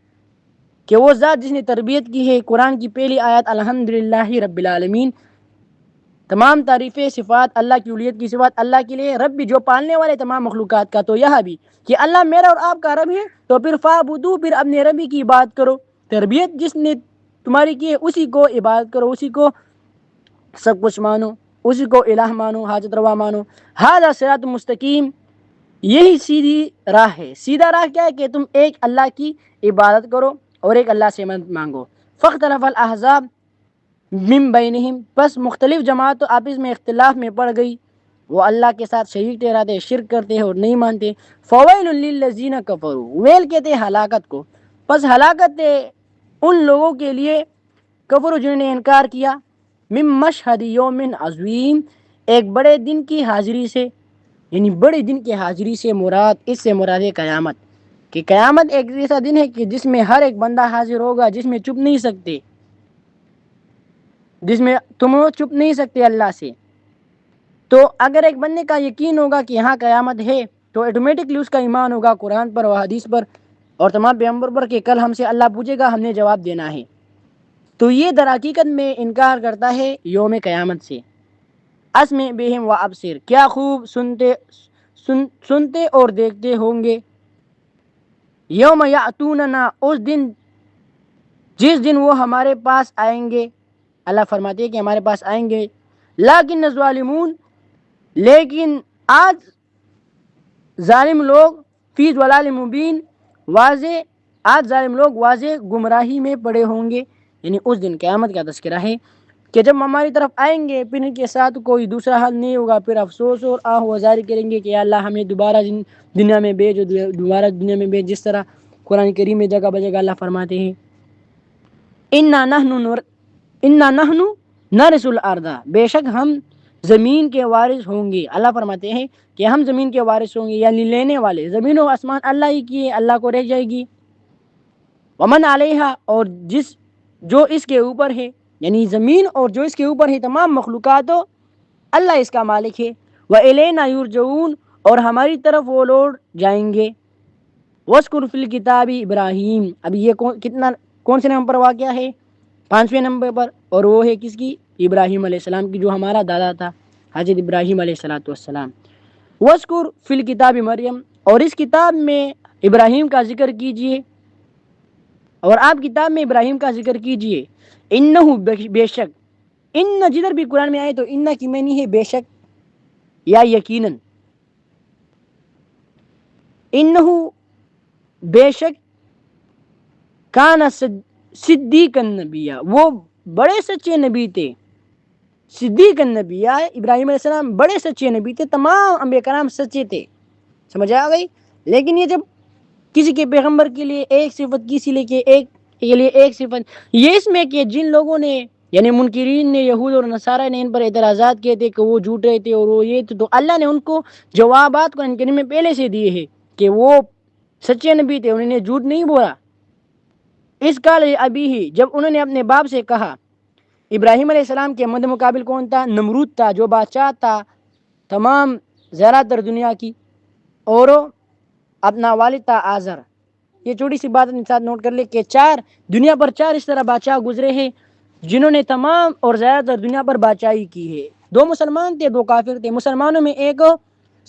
کہ وہ ذات جس نے تربیت کی ہے. قرآن کی پہلی آیت الحمدللہ رب العالمین، تمام تعریفیں صفات اللہ کی اولویت کی صفات اللہ کے لیے. رب بھی جو پالنے والے تمام مخلوقات کا. تو یہاں بھی کہ اللہ میرا اور آپ کا رب ہے، تو پھر فاعبدوہ، پھر اپنے ربی کی عبادت کرو. تربیت جس نے تمہاری کی ہے اسی کو عبادت کرو، اسی کو سب کچھ مانو، اسی کو الہ مانو، حاجت روا مانو. ھذا صراط مستقیم، یہی سیدھی راہ ہے. سیدھا راہ کیا ہے کہ تم ایک اللہ کی عبادت کرو اور ایک اللہ سے مدد مانگو. فاختلف الاحزاب من بینہم، پس مختلف جماعت آپس میں اختلاف میں پڑ گئی، وہ اللہ کے ساتھ شریک ٹھہراتے، شرک کرتے ہیں اور نہیں مانتے. فویل للذین کفروا، ویل کہتے ہیں ہلاکت کو، پس ہلاکت ہے ان لوگوں کے لیے کفروا جنہوں نے انکار کیا، من مشہد یوم عظیم، ایک بڑے دن کی حاضری سے. یعنی بڑے دن کی حاضری سے مراد، اس سے مراد ہے قیامت، کہ قیامت ایک ایسا دن ہے کہ جس میں ہر ایک بندہ حاضر ہوگا، جس میں چھپ نہیں سکتے، جس میں تم چھپ نہیں سکتے اللہ سے. تو اگر ایک بندے کا یقین ہوگا کہ یہاں قیامت ہے تو آٹومیٹکلی اس کا ایمان ہوگا قرآن پر و حدیث پر اور تمام پیغمبر پر کہ کل ہم سے اللہ پوچھے گا، ہم نے جواب دینا ہے. تو یہ در حقیقت میں انکار کرتا ہے یوم قیامت سے. اسمع بہم و ابصر، کیا خوب سنتے اور دیکھتے ہوں گے. یوم یاتوننا، اس دن جس دن وہ ہمارے پاس آئیں گے. اللہ فرماتے ہیں کہ ہمارے پاس آئیں گے. لیکن الظالمون، لیکن آج ظالم لوگ فی ضلال مبین، آج ظالم لوگ واضح گمراہی میں پڑے ہوں گے. یعنی اس دن قیامت کا تذکرہ ہے کہ جب ہماری طرف آئیں گے پھر ان کے ساتھ کوئی دوسرا حل نہیں ہوگا، پھر افسوس اور آہ و زاری کریں گے کہ یا اللہ ہمیں دوبارہ دنیا میں بھیج، دوبارہ دنیا میں بھیج. جس طرح قرآن کریم میں جگہ بجگہ اللہ فرماتے ہیں انا نحن نرث الارض، بے شک ہم زمین کے وارث ہوں گے. اللہ فرماتے ہیں کہ ہم زمین کے وارث ہوں گے، یعنی لینے والے. زمین و آسمان اللہ ہی کی ہے، اللہ کو رہ جائے گی. ومن علیہا، اور جو اس کے اوپر ہے، یعنی زمین اور جو اس کے اوپر ہے تمام مخلوقات، اللہ اس کا مالک ہے. وَإِلَيْنَا يُرْجَعُونَ، اور ہماری طرف وہ لوٹ جائیں گے. وَاذْكُرْ فِي الْكِتَابِ ابراہیم، اب یہ کون سے نمبر پر واقعہ ہے؟ 5ویں نمبر پر. اور وہ ہے کس کی؟ ابراہیم علیہ السلام کی، جو ہمارا دادا تھا حضرت ابراہیم علیہ السلام. وَاذْكُرْ فِي الْكِتَابِ مریم، اور اس کتاب میں ابراہیم کا ذکر کیجئے، اور آپ کتاب میں ابراہیم کا ذکر کیجئے. انہو، بے شک. ان جدھر بھی قرآن میں آئے تو ان کی معنی ہے بے شک یا یقیناً. انہو، بے شک. کان صدیق النبی، وہ بڑے سچے نبی تھے. صدیق النبی، ابراہیم علیہ السلام بڑے سچے نبی تھے. تمام انبیاء کرام سچے تھے. سمجھ آ گئی؟ لیکن یہ جب کسی کے پیغمبر کے لیے ایک صفت، کسی کے لیے ایک صفت، یہ اس میں کہ جن لوگوں نے یعنی منکرین نے، یہود اور نصارہ نے ان پر اعتراضات کیے تھے کہ وہ جھوٹ رہے تھے اور وہ یہ تھے، تو اللہ نے ان کو جوابات قرآن کریم میں پہلے سے دیے ہیں کہ وہ سچے نبی تھے، انہوں نے جھوٹ نہیں بولا. اس قال ابی ہی، جب انہوں نے اپنے باپ سے کہا. ابراہیم علیہ السلام کے مد مقابل کون تھا؟ نمرود تھا، جو بادشاہ تھا تمام زیادہ تر دنیا کی. اور اپنا والد تھا آزر. یہ چھوٹی سی بات اپنے ساتھ نوٹ کر لے کہ دنیا پر 4 اس طرح بادشاہ گزرے ہیں جنہوں نے تمام اور زیادہ تر دنیا پر بادشاہی کی ہے. 2 مسلمان تھے، 2 کافر تھے. مسلمانوں میں ایک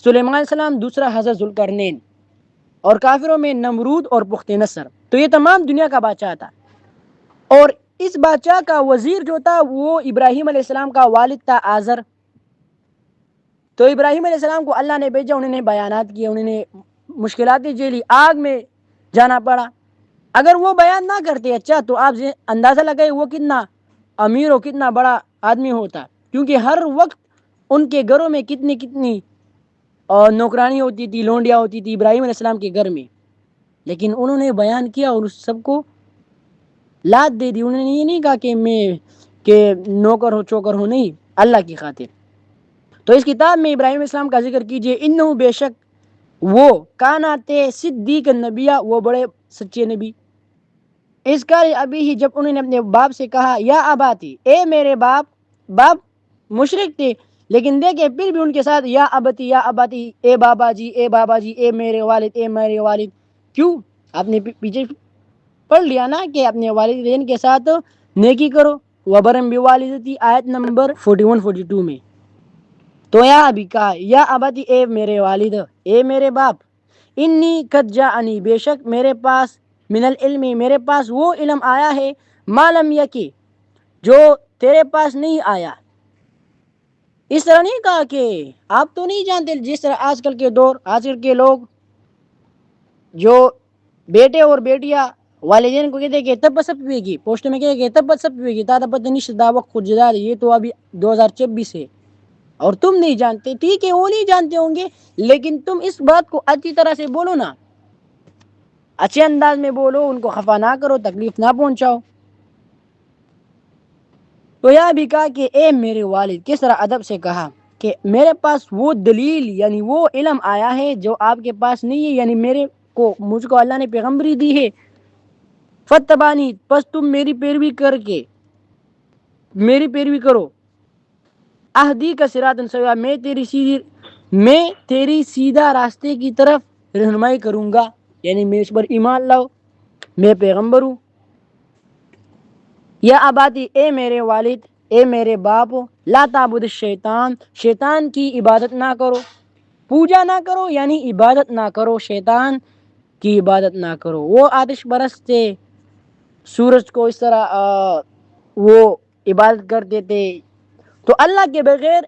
سلیمان علیہ السلام، دوسرا حضرت ذوالقرنین، اور کافروں میں نمرود اور بخت نصر. تو یہ تمام دنیا کا بادشاہ تھا. اور اس بادشاہ کا وزیر جو تھا وہ ابراہیم علیہ السلام کا والد تھا آزر. تو ابراہیم علیہ السلام کو اللہ نے بھیجا، انہوں نے بیانات کیے، انہوں نے مشکلاتیں جھیلی، آگ میں جانا پڑا. اگر وہ بیان نہ کرتے اچھا تو آپ اندازہ لگائے وہ کتنا امیر ہو، کتنا بڑا آدمی ہوتا، کیونکہ ہر وقت ان کے گھروں میں کتنی اور نوکرانی ہوتی تھی، لونڈیاں ہوتی تھی ابراہیم علیہ السلام کے گھر میں. لیکن انہوں نے بیان کیا اور اس سب کو لات دے دی. انہوں نے یہ نہیں کہا کہ نوکر ہو چوکر ہو، نہیں، اللہ کی خاطر. تو اس کتاب میں ابراہیم علیہ السلام کا ذکر کیجئے. انہو، بے شک وہ، کاناتے صدیق النبی، وہ بڑے سچے نبی. اس کا ابھی ہی، جب انہوں نے اپنے باپ سے کہا یا اباتی، اے میرے باپ. باپ مشرک تھے لیکن دیکھیں پھر بھی ان کے ساتھ یا ابتی، یا اباتی، اے بابا جی، اے بابا جی، اے میرے والد، اے میرے والد. کیوں؟ آپ نے پیچھے پڑھ لیا نا کہ اپنے والدین کے ساتھ نیکی کرو. وبرم بوالدتی، آیت نمبر 41-42 میں. تو یا ابھی کہا یا اباتی، اے میرے والد، اے میرے باپ. انی قد جاءنی، بے شک میرے پاس، من العلم، میرے پاس وہ علم آیا ہے، ما لم یکی، جو تیرے پاس نہیں آیا. اس طرح نہیں کہا کہ آپ تو نہیں جانتے، جس طرح آج کل کے لوگ جو بیٹے اور بیٹیاں والدین کو کہتے ہیں کہ تب سب پیے گی، پوسٹ میں کہتے ہیں کہ تب سب پیے گی، تا تب تنش دعوت خود جدار. یہ تو ابھی 2024 ہے اور تم نہیں جانتے. ٹھیک ہے، وہ نہیں جانتے ہوں گے، لیکن تم اس بات کو اچھی طرح سے بولو نا، اچھے انداز میں بولو، ان کو خفا نہ کرو، تکلیف نہ پہنچاؤ. تو یہ بھی کہا کہ اے میرے والد. کس طرح ادب سے کہا کہ میرے پاس وہ دلیل، یعنی وہ علم آیا ہے جو آپ کے پاس نہیں ہے، یعنی مجھ کو اللہ نے پیغمبری دی ہے. فتبانی، پس تم میری پیروی کرو. اہدی کا صراطا سویا، میں تیری سیدھا راستے کی طرف رہنمائی کروں گا، یعنی میں اس پر ایمان لاؤ، میں پیغمبر ہوں۔ یا اباتی، اے میرے والد، اے میرے باپ، لا تعبد الشیطان، شیطان کی عبادت نہ کرو، پوجا نہ کرو، یعنی عبادت نہ کرو، شیطان کی عبادت نہ کرو۔ وہ آتش پرست تھے، سورج کو اس طرح وہ عبادت کرتے تھے، تو اللہ کے بغیر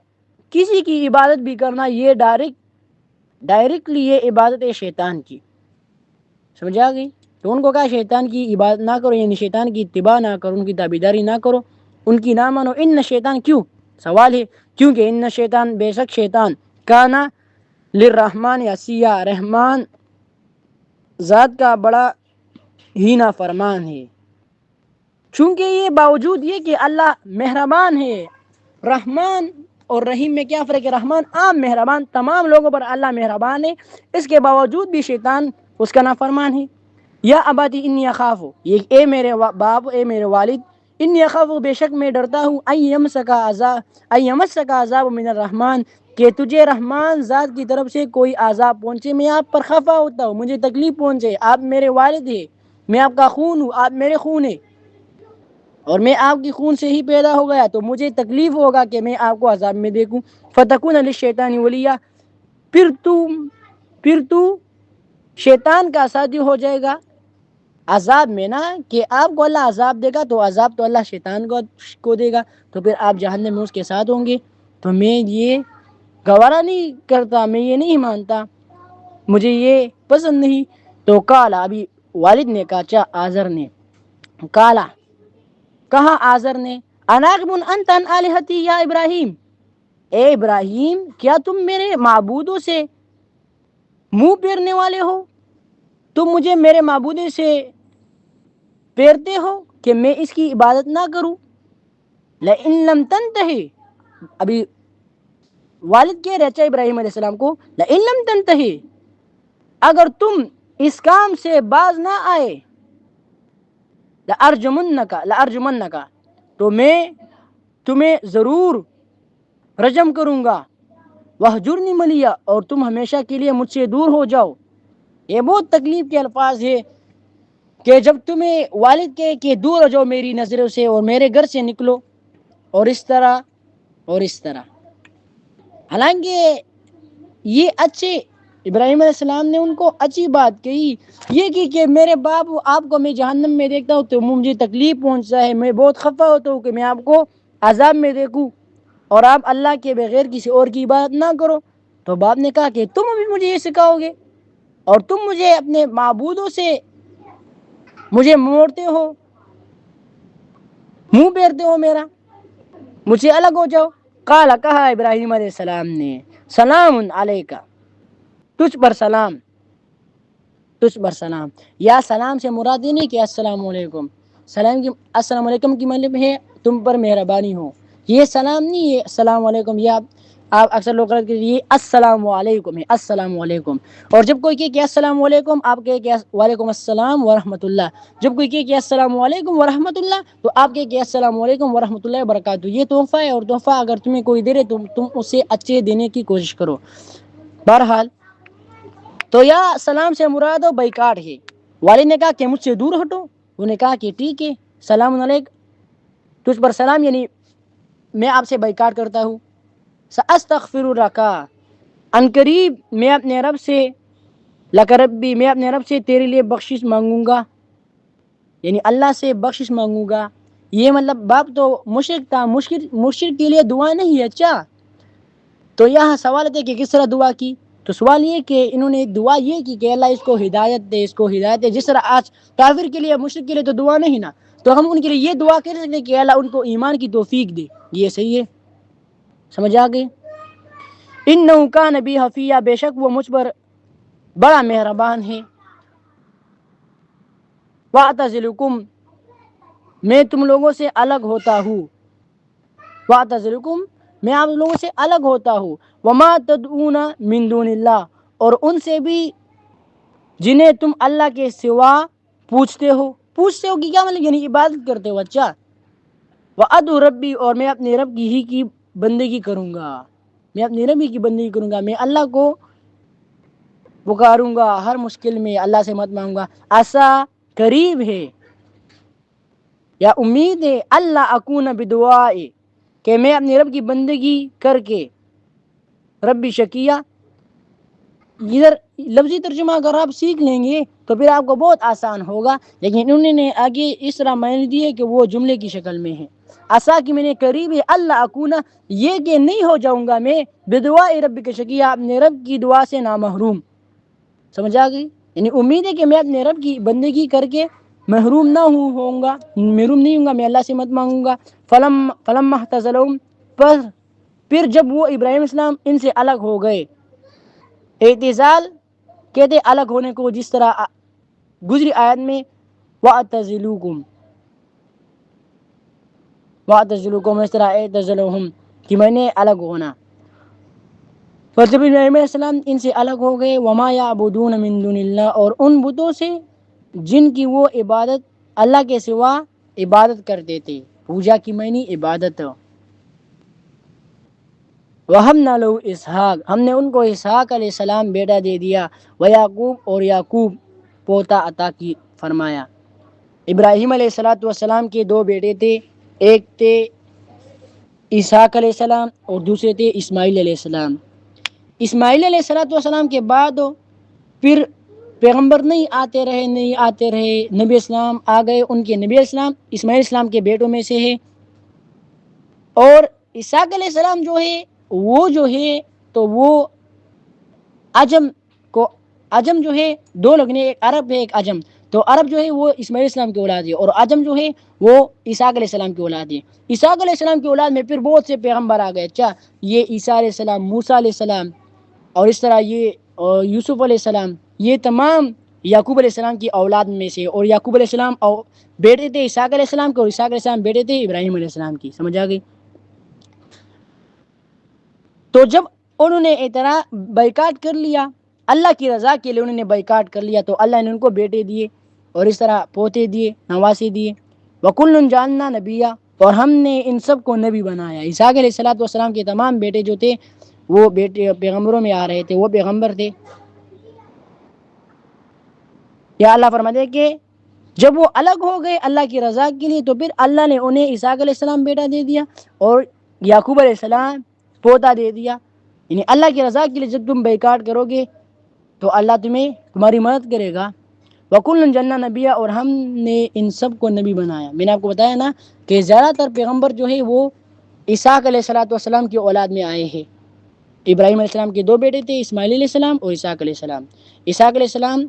کسی کی عبادت بھی کرنا یہ ڈائریکٹلی یہ عبادت ہے شیطان کی، سمجھ آ گئی؟ تو ان کو کہا شیطان کی عبادت نہ کرو، یعنی شیطان کی اتباع نہ کرو، ان کی تابعداری نہ کرو، ان کی نہ مانو۔ ان شیطان، کیوں سوال ہے، کیونکہ ان شیطان، بے شک شیطان، کانا للرحمن عصیا، رحمان ذات کا بڑا ہی نافرمان ہے۔ چونکہ یہ باوجود یہ کہ اللہ مہربان ہے، رحمان اور رحیم میں کیا فرق ہے؟ رحمان عام مہربان، تمام لوگوں پر اللہ مہربان ہے، اس کے باوجود بھی شیطان اس کا نافرمان ہے۔ یا اباتی انی اخاف، یہ اے میرے باپ، اے میرے والد، انی اخاف، بے شک میں ڈرتا ہوں، ان یمسک عذاب من الرحمن، کہ تجھے رحمان ذات کی طرف سے کوئی عذاب پہنچے۔ میں آپ پر خفا ہوتا ہوں، مجھے تکلیف پہنچے، آپ میرے والد ہیں، میں آپ کا خون ہوں، آپ میرے خون ہیں، اور میں آپ کی خون سے ہی پیدا ہو گیا، تو مجھے تکلیف ہوگا کہ میں آپ کو عذاب میں دیکھوں۔ فتکون للشیطان ولیہ، پھر تو شیطان کا ساتھی ہو جائے گا عذاب میں، نا کہ آپ کو اللہ عذاب دے گا تو عذاب تو اللہ شیطان کو دے گا، تو پھر آپ جہنم میں اس کے ساتھ ہوں گے۔ تو میں یہ گوارا نہیں کرتا، میں یہ نہیں مانتا، مجھے یہ پسند نہیں۔ تو کالا، ابھی والد نے کہا، آزر نے کہا آزر نے، اناغب انت عن آلہتی یا ابراہیم، اے ابراہیم، کیا تم میرے معبودوں سے منہ پھیرنے والے ہو؟ تم مجھے میرے معبودوں سے پھیرتے ہو کہ میں اس کی عبادت نہ کروں؟ لئن لم تنتہی، ابھی والد کہہ رہے اچھا ابراہیم علیہ السلام کو، لئن لم تنتہی، اگر تم اس کام سے باز نہ آئے، لارجمنک، تو میں تمہیں ضرور رجم کروں گا، وہجرنی ملیا، اور تم ہمیشہ کے لیے مجھ سے دور ہو جاؤ۔ یہ بہت تکلیف کے الفاظ ہے کہ جب تمہیں والد کہے کہ دور ہو جاؤ میری نظروں سے اور میرے گھر سے نکلو، اور اس طرح اور اس طرح۔ حالانکہ یہ اچھے، ابراہیم علیہ السلام نے ان کو اچھی بات کہی، یہ کہ میرے باپ، آپ کو میں جہنم میں دیکھتا ہوں تو مجھے تکلیف پہنچتا ہے، میں بہت خفا ہوتا ہوں کہ میں آپ کو عذاب میں دیکھوں، اور آپ اللہ کے بغیر کسی اور کی عبادت نہ کرو۔ تو باپ نے کہا کہ تم ابھی مجھے یہ سکھاؤ گے، اور تم مجھے اپنے معبودوں سے مجھے موڑتے ہو، منہ پھیرتے ہو میرا، مجھے الگ ہو جاؤ۔ قال، کہا ابراہیم علیہ السلام نے، سلام علیکہ، تجھ پر سلام، تجھ پر سلام۔ یا سلام سے مراد یہ نہیں کہ السلام علیکم، السلام علیکم کی مطلب ہے تم پر مہربانی ہو، یہ سلام نہیں ہے السلام علیکم، یہ آپ اکثر لوگ غلط کرتے، یہ السلام علیکم ہے، السلام علیکم۔ اور جب کوئی کہے کہ السلام علیکم، آپ کہے کہ وعلیکم السلام ورحمۃ اللہ۔ جب کوئی کہے کہ السلام علیکم ورحمۃ اللہ، تو آپ کہے کہ السلام علیکم ورحمۃ اللہ وبرکاتہ۔ یہ تحفہ ہے، اور تحفہ اگر تمہیں کوئی دے رہے تو تم اسے اچھے دینے کی کوشش کرو۔ بہرحال، تو یا سلام سے مراد بیکاٹ ہے۔ والد نے کہا کہ مجھ سے دور ہٹو، انہوں نے کہا کہ ٹھیک ہے، سلام علیکم، تجھ پر سلام، یعنی میں آپ سے بیکاٹ کرتا ہوں۔ سأستغفر لک، عنقریب میں اپنے رب سے، لک ربی، میں اپنے رب سے تیرے لیے بخشش مانگوں گا، یعنی اللہ سے بخشش مانگوں گا۔ یہ مطلب باپ تو مشرک تھا، مشرک کے لیے دعا نہیں ہے۔ اچھا، تو یہاں سوال ہے کہ کس طرح دعا کی؟ تو سوال یہ کہ انہوں نے دعا یہ کی کہ اللہ اس کو ہدایت دے، اس کو ہدایت دے، جس طرح آج کافر کے لیے، مشرک کے لیے تو دعا نہیں نا، تو ہم ان کے لیے یہ دعا کر سکتے ہیں کہ اللہ ان کو ایمان کی توفیق دے۔ یہ صحیح ہے، سمجھ آ گئی؟ انہ کان بی حفیہ، بے شک وہ مجھ پر بڑا مہربان ہے۔ واعتزلکم، میں تم لوگوں سے الگ ہوتا ہوں، واعتزلکم، میں آپ لوگوں سے الگ ہوتا ہوں، وما تدعون من دون اللہ، اور ان سے بھی جنہیں تم اللہ کے سوا پوچھتے ہو کہ کیا مطلب، یعنی عبادت کرتے ہو۔ اچھا، وادعو ربی، اور میں اپنے رب کی بندگی کروں گا، میں اپنے رب کی بندگی کروں گا، میں اللہ کو پکاروں گا ہر مشکل میں، اللہ سے مت مانگوں گا. ایسا قریب ہے یا امید ہے اللہ اکون بدعاء، کہ میں اپنے رب کی بندگی کر کے رب شکیہ. ادھر لفظی ترجمہ اگر آپ سیکھ لیں گے تو پھر آپ کو بہت آسان ہوگا، لیکن انہوں نے آگے اس طرح معنی دیے کہ وہ جملے کی شکل میں ہے. ایسا کہ میں نے قریب ہے اللہ اکونا، یہ کہ نہیں ہو جاؤں گا میں بدعاء رب کے شکیہ، اپنے رب کی دعا سے نامحروم. سمجھ آ گئی؟ یعنی امید ہے کہ میں اپنے رب کی بندگی کر کے محروم نہ ہوں گا، محروم نہیں ہوں گا، میں اللہ سے مت مانگوں گا. فلما اعتزلهم، پھر جب وہ ابراہیم السلام ان سے الگ ہو گئے. اعتزال کہتے الگ ہونے کو، جس طرح گزری آیت میں وَأَعْتَزِلُوكُمْ اس طرح اعتزلهم کہ میں نے الگ ہونا. پر جب ابراہیم علیہ السلام ان سے الگ ہو گئے، وما یعبدون من دون اللہ، اور ان بتوں سے جن کی وہ عبادت اللہ کے سوا عبادت کرتے تھے، پوجا کی معنی عبادت. وَهَبْنَا لَهُ اسحاق، ہم نے ان کو اسحاق علیہ السلام بیٹا دے دیا، ویعقوب، اور یعقوب پوتا عطا کی فرمایا. ابراہیم علیہ السلام کے دو بیٹے تھے، ایک تھے اسحاق علیہ السلام اور دوسرے تھے اسماعیل علیہ السلام. اسماعیل علیہ السلام کے بعد پھر پیغمبر نہیں آتے رہے، نبی اسلام آ گئے. ان کے نبی اسلام اسماعیل اسلام کے بیٹوں میں سے ہے. اور اسحاق علیہ السلام جو ہے تو وہ عجم جو ہے دو لوگ نے، ایک عرب ہے ایک عجم. تو عرب جو ہے وہ اسماعیل اسلام کی اولاد ہے، اور عجم جو ہے وہ اسحاق علیہ السلام کی اولاد ہے. اسحاق علیہ السلام کی اولاد میں پھر بہت سے پیغمبر آ گئے. اچھا، یہ عیسیٰ علیہ السلام، موسیٰ علیہ السلام، اور اس طرح یہ یوسف علیہ السلام، یہ تمام یعقوب علیہ السلام کی اولاد میں سے. اور یعقوب علیہ السلام بیٹے تھے اسحاق علیہ السلام کے، اور اسحاق علیہ السلام بیٹے تھے ابراہیم علیہ السلام کی. سمجھ آ گئی؟ تو جب انہوں نے اعتراض بائیکاٹ کر لیا اللہ کی رضا کے لیے، انہوں نے بائیکاٹ کر لیا، تو اللہ نے ان کو بیٹے دیے اور اس طرح پوتے دیے، نواسے دیے. وَكُلٌّ جَعَلْنَا نَبِيًّا، اور ہم نے ان سب کو نبی بنایا. اسحاق علیہ السلام کے تمام بیٹے جو تھے وہ بیٹے پیغمبروں میں آ رہے تھے، وہ پیغمبر تھے. یا اللہ فرماتے ہیں کہ جب وہ الگ ہو گئے اللہ کی رضا کے لیے، تو پھر اللہ نے انہیں اسحاق علیہ السلام بیٹا دے دیا اور یعقوب علیہ السلام پوتا دے دیا. یعنی اللہ کی رضا کے لیے جب تم بائیکاٹ کرو گے تو اللہ تمہاری مدد کرے گا. وَكُلٌّ جَعَلْنَا نَبِيًّا، اور ہم نے ان سب کو نبی بنایا. میں نے آپ کو بتایا نا کہ زیادہ تر پیغمبر جو ہے وہ اسحاق علیہ السلام کی اولاد میں آئے ہیں. ابراہیم علیہ السلام کے دو بیٹے تھے، اسماعیل علیہ السلام اور اسحاق علیہ السلام. اسحاق علیہ السلام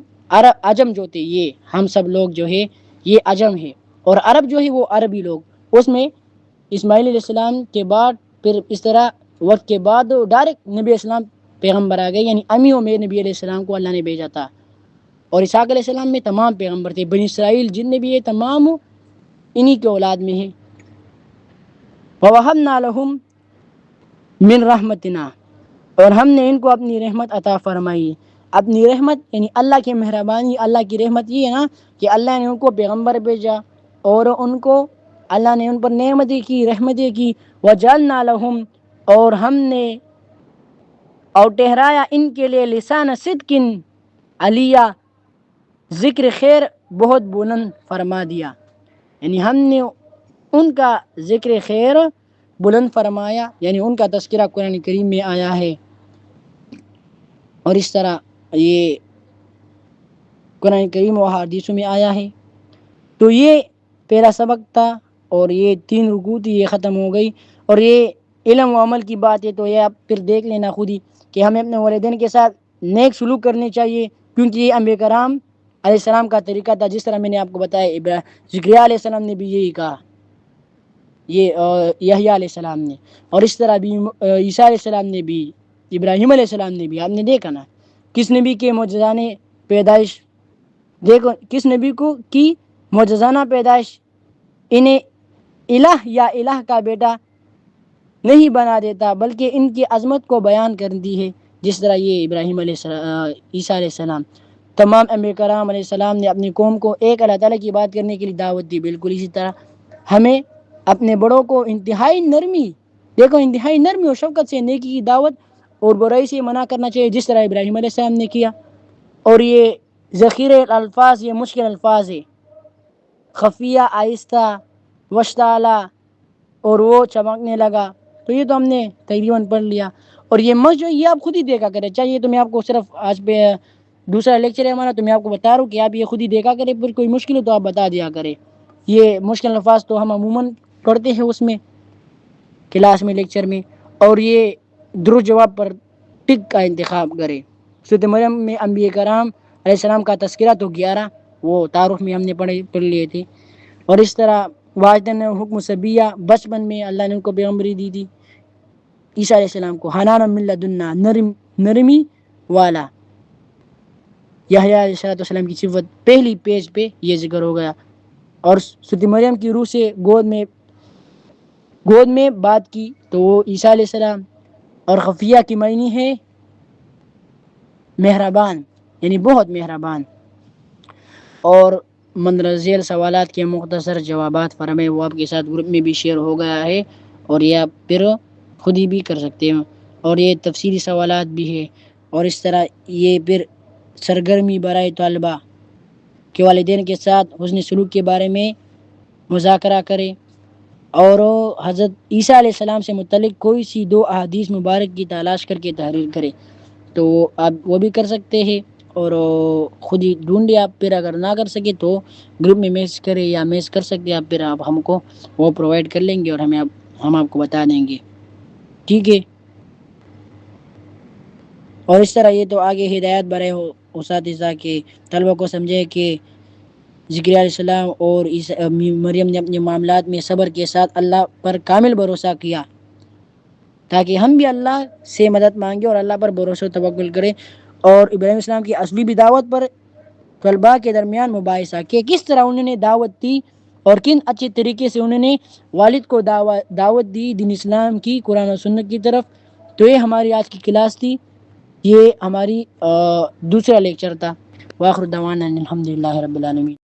عجم جو تھے، یہ ہم سب لوگ جو ہے یہ عجم ہے، اور عرب جو ہے وہ عربی لوگ. اس میں اسماعیل علیہ السلام کے بعد پھر اس طرح وقت کے بعد ڈائریکٹ نبی اسلام پیغمبر آ گئے، یعنی امیوں میں نبی علیہ السلام کو اللہ نے بھیجا تھا. اور اسحاق علیہ السلام میں تمام پیغمبر تھے. بنی اسرائیل جتنے بھی ہیں تمام انہی کے اولاد میں ہیں. وَوَهَبْنَا لَهُم مِّن رَحْمَتِنَا، اور ہم نے ان کو اپنی رحمت عطا فرمائی. اپنی رحمت یعنی اللہ کی مہربانی، اللہ کی رحمت یہ ہے نا کہ اللہ نے ان کو پیغمبر بھیجا اور ان کو اللہ نے ان پر نعمتیں کی، رحمتیں کی. وَجَعَلْنَا لَهُمْ، اور ہم نے اور ٹھہرایا ان کے لیے لسان صدق علیہ، ذکر خیر بہت بلند فرما دیا. یعنی ہم نے ان کا ذکر خیر بلند فرمایا، یعنی ان کا تذکرہ قرآن کریم میں آیا ہے. اور اس طرح یہ قرآن کریم و حدیثوں میں آیا ہے. تو یہ پہلا سبق تھا، اور یہ 3 رکوع تھی، یہ ختم ہو گئی. اور یہ علم و عمل کی بات ہے، تو یہ آپ پھر دیکھ لینا خود ہی کہ ہمیں اپنے والدین کے ساتھ نیک سلوک کرنے چاہیے، کیونکہ یہ انبیاء کرام علیہ السلام کا طریقہ تھا. جس طرح میں نے آپ کو بتایا زکریا علیہ السلام نے بھی یہی کہا، یہ یحییٰ علیہ السلام نے، اور اس طرح بھی عیسیٰ علیہ السلام نے بھی، ابراہیم علیہ السلام نے بھی. آپ نے دیکھا نا کس نبی کے معجزانہ پیدائش، دیکھو کس نبی کو کی معجزانہ پیدائش انہیں الہ یا الہ کا بیٹا نہیں بنا دیتا، بلکہ ان کی عظمت کو بیان کر دی ہے. جس طرح یہ ابراہیم علیہ السلام، عیسیٰ علیہ السلام، تمام انبیاء کرام علیہ السلام نے اپنی قوم کو ایک اللہ تعالیٰ کی بات کرنے کے لیے دعوت دی. بالکل اسی طرح ہمیں اپنے بڑوں کو انتہائی نرمی دیکھو انتہائی نرمی و شفقت سے نیکی کی دعوت اور برائی سے منع کرنا چاہیے، جس طرح ابراہیم علیہ السلام نے کیا. اور یہ ذخیرہ الفاظ، یہ مشکل الفاظ ہے، خفیہ، آہستہ، وشتعلیٰ، اور وہ چمکنے لگا. تو یہ تو ہم نے تقریباً پڑھ لیا. اور یہ مشق جو یہ آپ خود ہی دیکھا کرے، چاہیے تو میں آپ کو صرف آج پہ دوسرا لیکچر ہے ہمارا، تو میں آپ کو بتا رہا ہوں کہ آپ یہ خود ہی دیکھا کرے، پھر کوئی مشکل ہو تو آپ بتا دیا کرے. یہ مشکل الفاظ تو ہم عموماً پڑھتے ہیں اس میں کلاس میں، لیکچر میں. اور یہ درست جواب پر ٹک کا انتخاب کرے. سورۃ مریم میں انبیاء کرام علیہ السلام کا تذکرہ تو 11 وہ تعارف میں ہم نے پڑھ لیے تھے. اور اس طرح والدین نے حکم صبیہ، بچپن میں اللہ نے ان کو پیغمبری دی تھی عیسیٰ علیہ السلام کو، حنانا من لدنا، نرمی والا. یحییٰ علیہ السلام کی صفت پہلی پیج پہ یہ ذکر ہو گیا. اور سورۃ مریم کی روح سے گود میں بات کی تو وہ عیسیٰ علیہ السلام. اور خفیہ کی معنی ہے مہربان، یعنی بہت مہربان. اور مندرجہ ذیل سوالات کے مختصر جوابات فرمائے، وہ آپ کے ساتھ گروپ میں بھی شیئر ہو گیا ہے، اور یہ آپ پھر خود ہی بھی کر سکتے ہیں. اور یہ تفصیلی سوالات بھی ہے. اور اس طرح یہ پھر سرگرمی برائے طالبہ کے والدین کے ساتھ حسن سلوک کے بارے میں مذاکرہ کرے، اور حضرت عیسیٰ علیہ السلام سے متعلق کوئی سی 2 احادیث مبارک کی تلاش کر کے تحریر کرے. تو آپ وہ بھی کر سکتے ہیں، اور خود ہی ڈھونڈے آپ. پھر اگر نہ کر سکے تو گروپ میں میسج کرے یا میسج کر سکتے ہیں آپ، پھر آپ ہم کو وہ پرووائڈ کر لیں گے، اور ہم آپ کو بتا دیں گے. ٹھیک ہے. اور اس طرح یہ تو آگے ہدایات برے ہو اساتذہ کے طلبہ کو سمجھے کہ زکریا علیہ السلام اور مریم نے اپنے معاملات میں صبر کے ساتھ اللہ پر کامل بھروسہ کیا، تاکہ ہم بھی اللہ سے مدد مانگے اور اللہ پر بھروسہ و توکل کریں. اور ابراہیم السلام کی اصلی بھی دعوت پر طلباء کے درمیان مباحثہ کہ کس طرح انہوں نے دعوت دی، اور کن اچھے طریقے سے انہوں نے والد کو دعوت دی دین اسلام کی، قرآن و سنت کی طرف. تو یہ ہماری آج کی کلاس تھی، یہ ہماری دوسرا لیکچر تھا. وآخر دعوانا الحمد للہ رب العالمین.